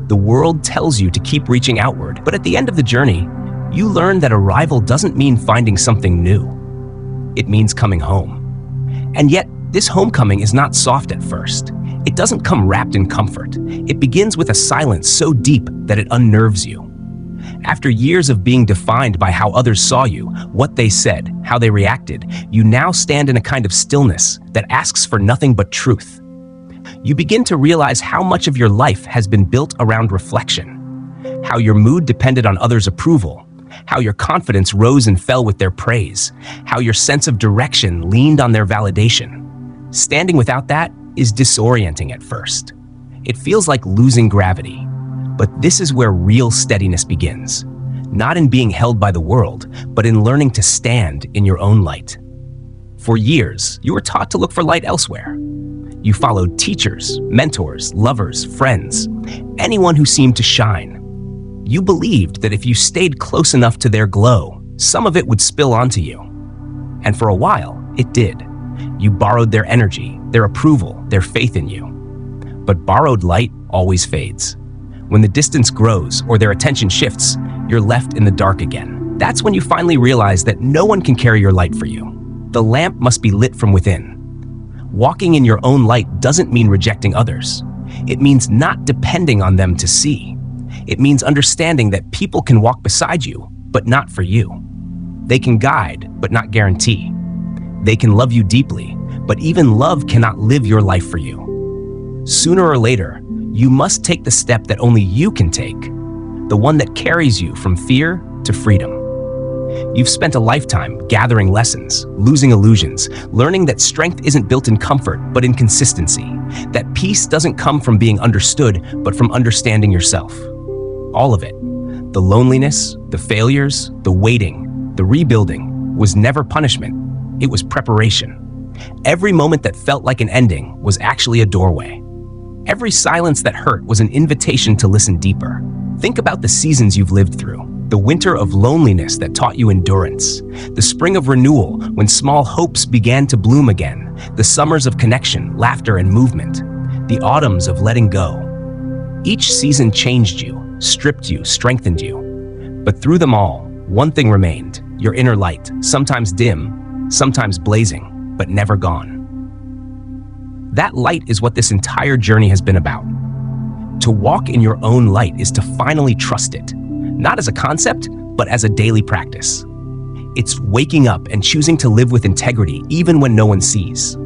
The world tells you to keep reaching outward, but at the end of the journey, you learn that arrival doesn't mean finding something new. It means coming home. And yet, this homecoming is not soft at first. It doesn't come wrapped in comfort. It begins with a silence so deep that it unnerves you. After years of being defined by how others saw you, what they said, how they reacted, you now stand in a kind of stillness that asks for nothing but truth. You begin to realize how much of your life has been built around reflection, how your mood depended on others' approval, how your confidence rose and fell with their praise, how your sense of direction leaned on their validation. Standing without that is disorienting at first. It feels like losing gravity. But this is where real steadiness begins, not in being held by the world, but in learning to stand in your own light. For years, you were taught to look for light elsewhere. You followed teachers, mentors, lovers, friends, anyone who seemed to shine. You believed that if you stayed close enough to their glow, some of it would spill onto you. And for a while, it did. You borrowed their energy, their approval, their faith in you. But borrowed light always fades. When the distance grows or their attention shifts, you're left in the dark again. That's when you finally realize that no one can carry your light for you. The lamp must be lit from within. Walking in your own light doesn't mean rejecting others. It means not depending on them to see. It means understanding that people can walk beside you, but not for you. They can guide, but not guarantee. They can love you deeply, but even love cannot live your life for you. Sooner or later, you must take the step that only you can take, the one that carries you from fear to freedom. You've spent a lifetime gathering lessons, losing illusions, learning that strength isn't built in comfort, but in consistency, that peace doesn't come from being understood, but from understanding yourself. All of it, the loneliness, the failures, the waiting, the rebuilding, was never punishment, it was preparation. Every moment that felt like an ending was actually a doorway. Every silence that hurt was an invitation to listen deeper. Think about the seasons you've lived through. The winter of loneliness that taught you endurance. The spring of renewal when small hopes began to bloom again. The summers of connection, laughter, and movement. The autumns of letting go. Each season changed you, stripped you, strengthened you. But through them all, one thing remained, your inner light, sometimes dim, sometimes blazing, but never gone. That light is what this entire journey has been about. To walk in your own light is to finally trust it, not as a concept, but as a daily practice. It's waking up and choosing to live with integrity even when no one sees.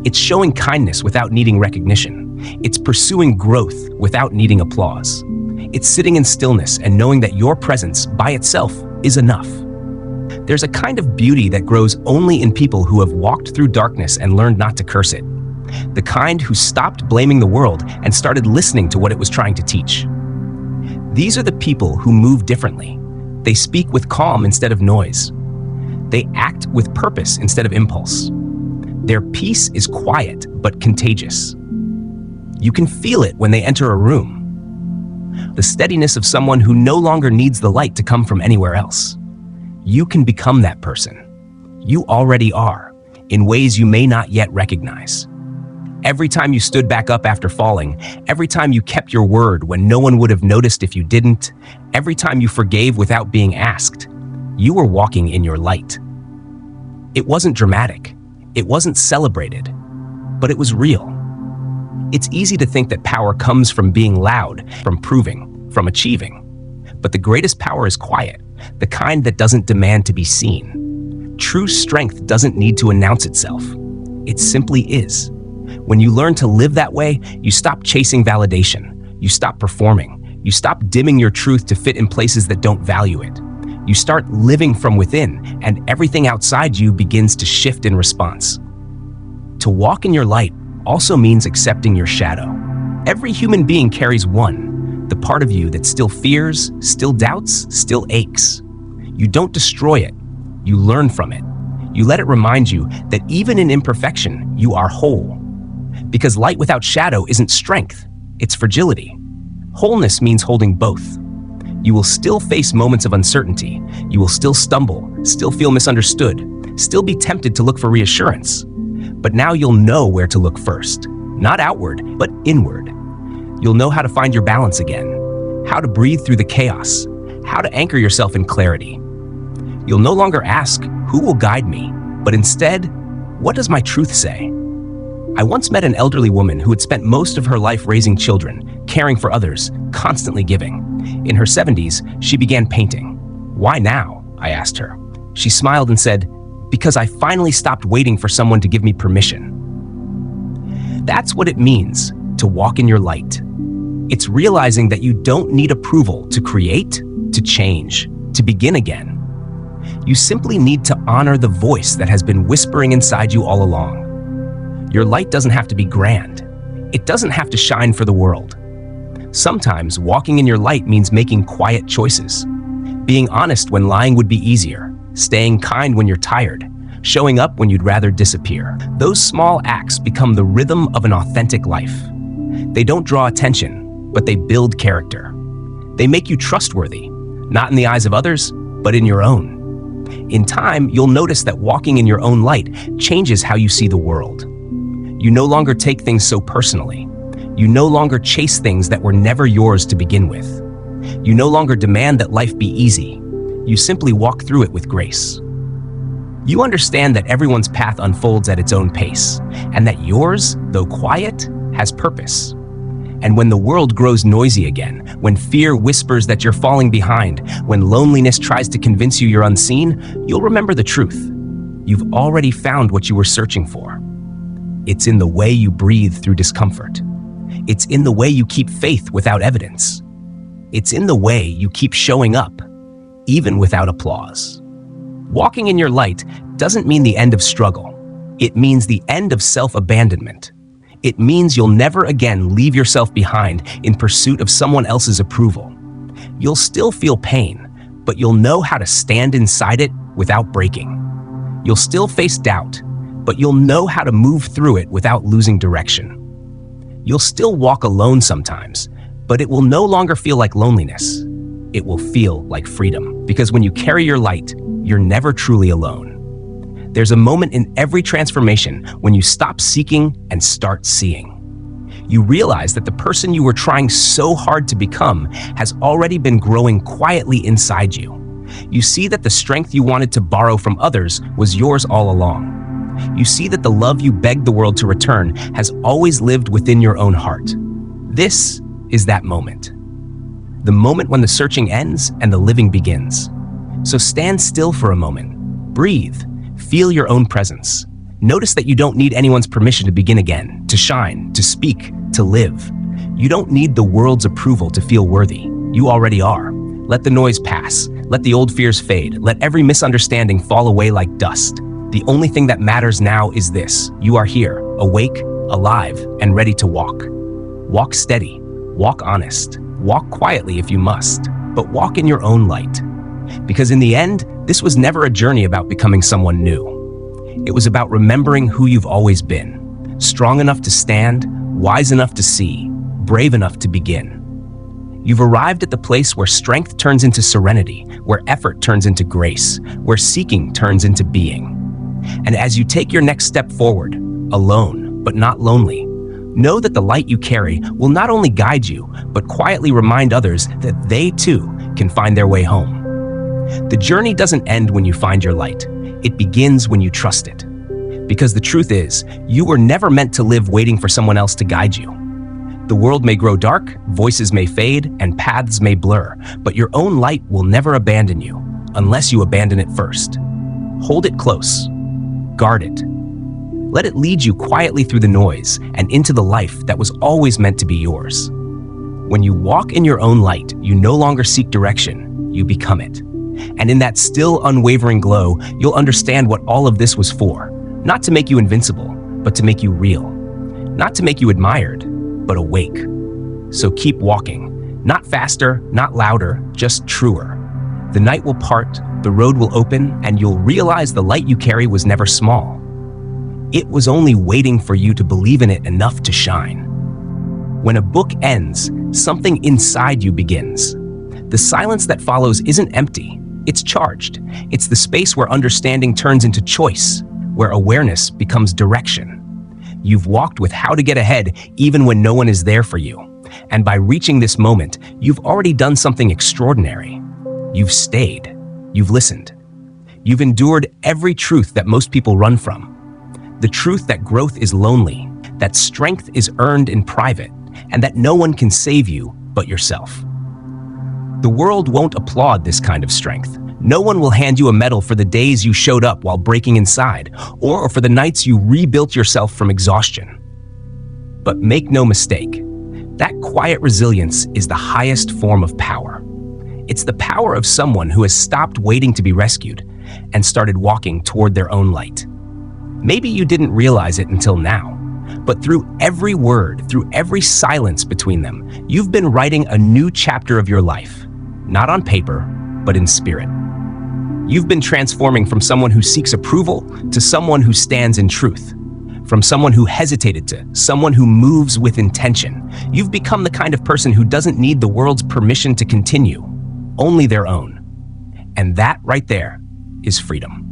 It's showing kindness without needing recognition. It's pursuing growth without needing applause. It's sitting in stillness and knowing that your presence by itself is enough. There's a kind of beauty that grows only in people who have walked through darkness and learned not to curse it. The kind who stopped blaming the world and started listening to what it was trying to teach. These are the people who move differently. They speak with calm instead of noise. They act with purpose instead of impulse. Their peace is quiet but contagious. You can feel it when they enter a room. The steadiness of someone who no longer needs the light to come from anywhere else. You can become that person. You already are, in ways you may not yet recognize. Every time you stood back up after falling, every time you kept your word when no one would have noticed if you didn't, every time you forgave without being asked, you were walking in your light. It wasn't dramatic, it wasn't celebrated, but it was real. It's easy to think that power comes from being loud, from proving, from achieving. But the greatest power is quiet, the kind that doesn't demand to be seen. True strength doesn't need to announce itself. It simply is. When you learn to live that way, you stop chasing validation. You stop performing. You stop dimming your truth to fit in places that don't value it. You start living from within, and everything outside you begins to shift in response. To walk in your light also means accepting your shadow. Every human being carries one, the part of you that still fears, still doubts, still aches. You don't destroy it. You learn from it. You let it remind you that even in imperfection, you are whole. Because light without shadow isn't strength, it's fragility. Wholeness means holding both. You will still face moments of uncertainty. You will still stumble, still feel misunderstood, still be tempted to look for reassurance. But now you'll know where to look first. Not outward, but inward. You'll know how to find your balance again, how to breathe through the chaos, how to anchor yourself in clarity. You'll no longer ask, who will guide me? But instead, what does my truth say? I once met an elderly woman who had spent most of her life raising children, caring for others, constantly giving. In her 70s, she began painting. Why now? I asked her. She smiled and said, because I finally stopped waiting for someone to give me permission. That's what it means to walk in your light. It's realizing that you don't need approval to create, to change, to begin again. You simply need to honor the voice that has been whispering inside you all along. Your light doesn't have to be grand. It doesn't have to shine for the world. Sometimes walking in your light means making quiet choices. Being honest when lying would be easier. Staying kind when you're tired. Showing up when you'd rather disappear. Those small acts become the rhythm of an authentic life. They don't draw attention, but they build character. They make you trustworthy, not in the eyes of others, but in your own. In time, you'll notice that walking in your own light changes how you see the world. You no longer take things so personally. You no longer chase things that were never yours to begin with. You no longer demand that life be easy. You simply walk through it with grace. You understand that everyone's path unfolds at its own pace, and that yours, though quiet, has purpose. And when the world grows noisy again, when fear whispers that you're falling behind, when loneliness tries to convince you you're unseen, you'll remember the truth. You've already found what you were searching for. It's in the way you breathe through discomfort. It's in the way you keep faith without evidence. It's in the way you keep showing up, even without applause. Walking in your light doesn't mean the end of struggle. It means the end of self-abandonment. It means you'll never again leave yourself behind in pursuit of someone else's approval. You'll still feel pain, but you'll know how to stand inside it without breaking. You'll still face doubt, but you'll know how to move through it without losing direction. You'll still walk alone sometimes, but it will no longer feel like loneliness. It will feel like freedom, because when you carry your light, you're never truly alone. There's a moment in every transformation when you stop seeking and start seeing. You realize that the person you were trying so hard to become has already been growing quietly inside you. You see that the strength you wanted to borrow from others was yours all along. You see that the love you begged the world to return has always lived within your own heart. This is that moment. The moment when the searching ends and the living begins. So stand still for a moment. Breathe. Feel your own presence. Notice that you don't need anyone's permission to begin again, to shine, to speak, to live. You don't need the world's approval to feel worthy. You already are. Let the noise pass. Let the old fears fade. Let every misunderstanding fall away like dust. The only thing that matters now is this. You are here, awake, alive, and ready to walk. Walk steady. Walk honest. Walk quietly if you must, but walk in your own light. Because in the end, this was never a journey about becoming someone new. It was about remembering who you've always been. Strong enough to stand, wise enough to see, brave enough to begin. You've arrived at the place where strength turns into serenity, where effort turns into grace, where seeking turns into being. And as you take your next step forward, alone, but not lonely, Know that the light you carry will not only guide you, but quietly remind others that they too can find their way home. The journey doesn't end when you find your light. It begins when you trust it. Because the truth is, you were never meant to live waiting for someone else to guide you. The world may grow dark, voices may fade, and paths may blur, but your own light will never abandon you, unless you abandon it first. Hold it close. Guard it. Let it lead you quietly through the noise and into the life that was always meant to be yours. When you walk in your own light, you no longer seek direction, you become it. And in that still, unwavering glow, you'll understand what all of this was for. Not to make you invincible, but to make you real. Not to make you admired, but awake. So keep walking. Not faster, not louder, just truer. The night will part, the road will open, and you'll realize the light you carry was never small. It was only waiting for you to believe in it enough to shine. When a book ends, something inside you begins. The silence that follows isn't empty, it's charged. It's the space where understanding turns into choice, where awareness becomes direction. You've walked with how to get ahead even when no one is there for you. And by reaching this moment, you've already done something extraordinary. You've stayed. You've listened. You've endured every truth that most people run from. The truth that growth is lonely, that strength is earned in private, and that no one can save you but yourself. The world won't applaud this kind of strength. No one will hand you a medal for the days you showed up while breaking inside, or for the nights you rebuilt yourself from exhaustion. But make no mistake, that quiet resilience is the highest form of power. It's the power of someone who has stopped waiting to be rescued and started walking toward their own light. Maybe you didn't realize it until now, but through every word, through every silence between them, you've been writing a new chapter of your life, not on paper, but in spirit. You've been transforming from someone who seeks approval to someone who stands in truth, from someone who hesitated to someone who moves with intention. You've become the kind of person who doesn't need the world's permission to continue, only their own. And that right there is freedom.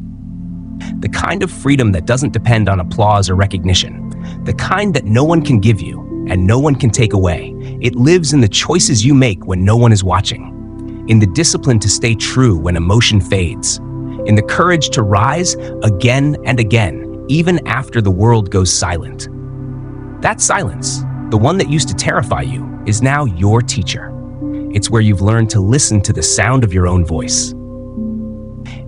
The kind of freedom that doesn't depend on applause or recognition, the kind that no one can give you and no one can take away. It lives in the choices you make when no one is watching, in the discipline to stay true when emotion fades, in the courage to rise again and again, even after the world goes silent. That silence, the one that used to terrify you, is now your teacher. It's where you've learned to listen to the sound of your own voice.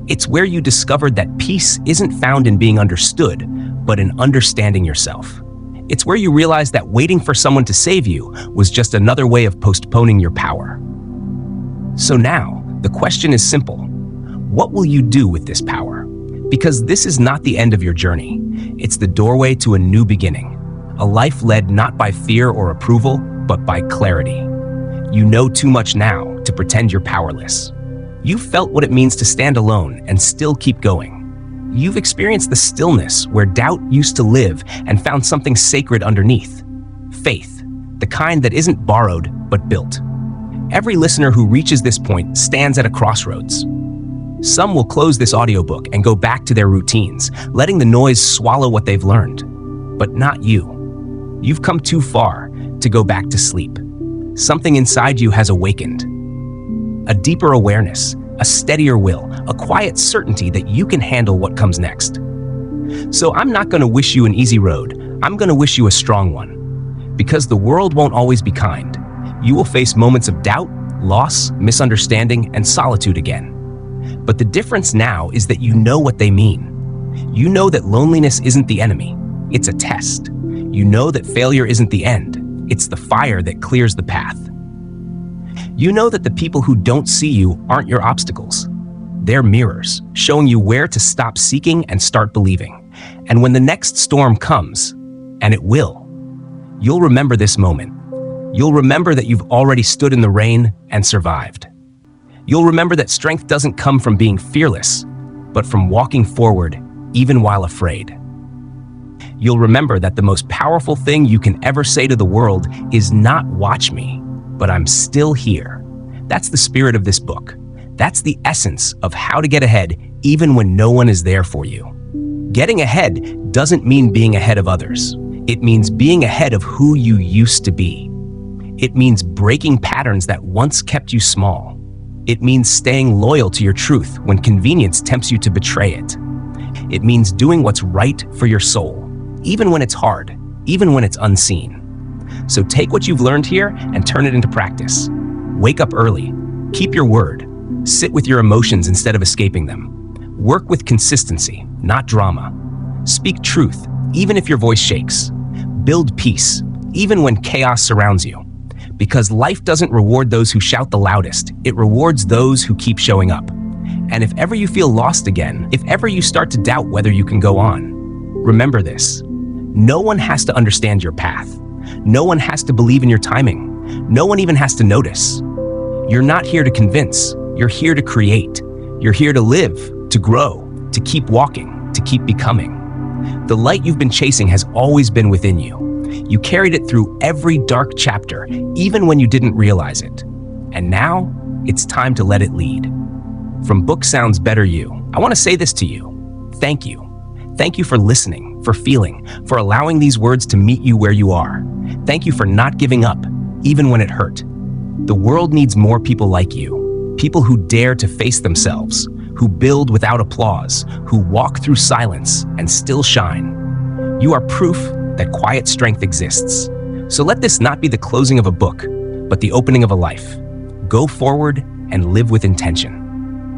It's where you discovered that peace isn't found in being understood, but in understanding yourself. It's where you realized that waiting for someone to save you was just another way of postponing your power. So now, the question is simple. What will you do with this power? Because this is not the end of your journey. It's the doorway to a new beginning. A life led not by fear or approval, but by clarity. You know too much now to pretend you're powerless. You've felt what it means to stand alone and still keep going. You've experienced the stillness where doubt used to live and found something sacred underneath. Faith, the kind that isn't borrowed, but built. Every listener who reaches this point stands at a crossroads. Some will close this audiobook and go back to their routines, letting the noise swallow what they've learned. But not you. You've come too far to go back to sleep. Something inside you has awakened. A deeper awareness, a steadier will, a quiet certainty that you can handle what comes next. So I'm not going to wish you an easy road. I'm going to wish you a strong one. Because the world won't always be kind. You will face moments of doubt, loss, misunderstanding, and solitude again. But the difference now is that you know what they mean. You know that loneliness isn't the enemy, it's a test. You know that failure isn't the end, it's the fire that clears the path. You know that the people who don't see you aren't your obstacles. They're mirrors, showing you where to stop seeking and start believing. And when the next storm comes, and it will, you'll remember this moment. You'll remember that you've already stood in the rain and survived. You'll remember that strength doesn't come from being fearless, but from walking forward even while afraid. You'll remember that the most powerful thing you can ever say to the world is not "watch me," but "I'm still here." That's the spirit of this book. That's the essence of how to get ahead even when no one is there for you. Getting ahead doesn't mean being ahead of others. It means being ahead of who you used to be. It means breaking patterns that once kept you small. It means staying loyal to your truth when convenience tempts you to betray it. It means doing what's right for your soul, even when it's hard, even when it's unseen. So take what you've learned here and turn it into practice. Wake up early. Keep your word. Sit with your emotions instead of escaping them. Work with consistency, not drama. Speak truth, even if your voice shakes. Build peace, even when chaos surrounds you. Because life doesn't reward those who shout the loudest, it rewards those who keep showing up. And if ever you feel lost again, if ever you start to doubt whether you can go on, remember this. No one has to understand your path. No one has to believe in your timing. No one even has to notice. You're not here to convince. You're here to create. You're here to live, to grow, to keep walking, to keep becoming. The light you've been chasing has always been within you. You carried it through every dark chapter, even when you didn't realize it. And now, it's time to let it lead. From Book Sounds Better You, I want to say this to you. Thank you. Thank you for listening, for feeling, for allowing these words to meet you where you are. Thank you for not giving up, even when it hurt. The world needs more people like you, people who dare to face themselves, who build without applause, who walk through silence and still shine. You are proof that quiet strength exists. So let this not be the closing of a book, but the opening of a life. Go forward and live with intention.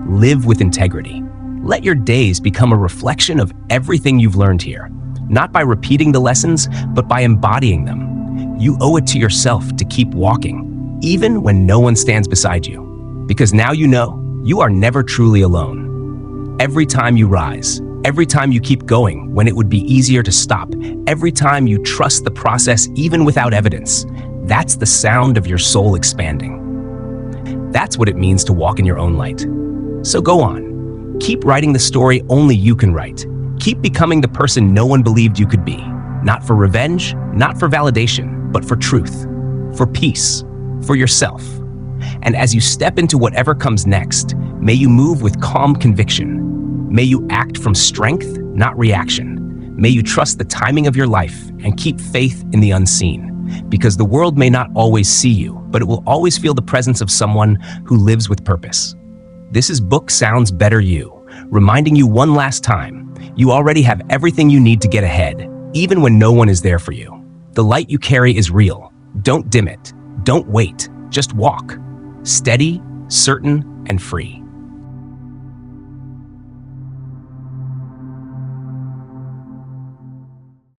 Live with integrity. Let your days become a reflection of everything you've learned here, not by repeating the lessons, but by embodying them. You owe it to yourself to keep walking, even when no one stands beside you. Because now you know, you are never truly alone. Every time you rise, every time you keep going when it would be easier to stop, every time you trust the process even without evidence, that's the sound of your soul expanding. That's what it means to walk in your own light. So go on. Keep writing the story only you can write. Keep becoming the person no one believed you could be. Not for revenge, not for validation, but for truth, for peace, for yourself. And as you step into whatever comes next, may you move with calm conviction. May you act from strength, not reaction. May you trust the timing of your life and keep faith in the unseen. Because the world may not always see you, but it will always feel the presence of someone who lives with purpose. This is Book Sounds Better You, reminding you one last time, you already have everything you need to get ahead, even when no one is there for you. The light you carry is real. Don't dim it. Don't wait. Just walk. Steady, certain, and free.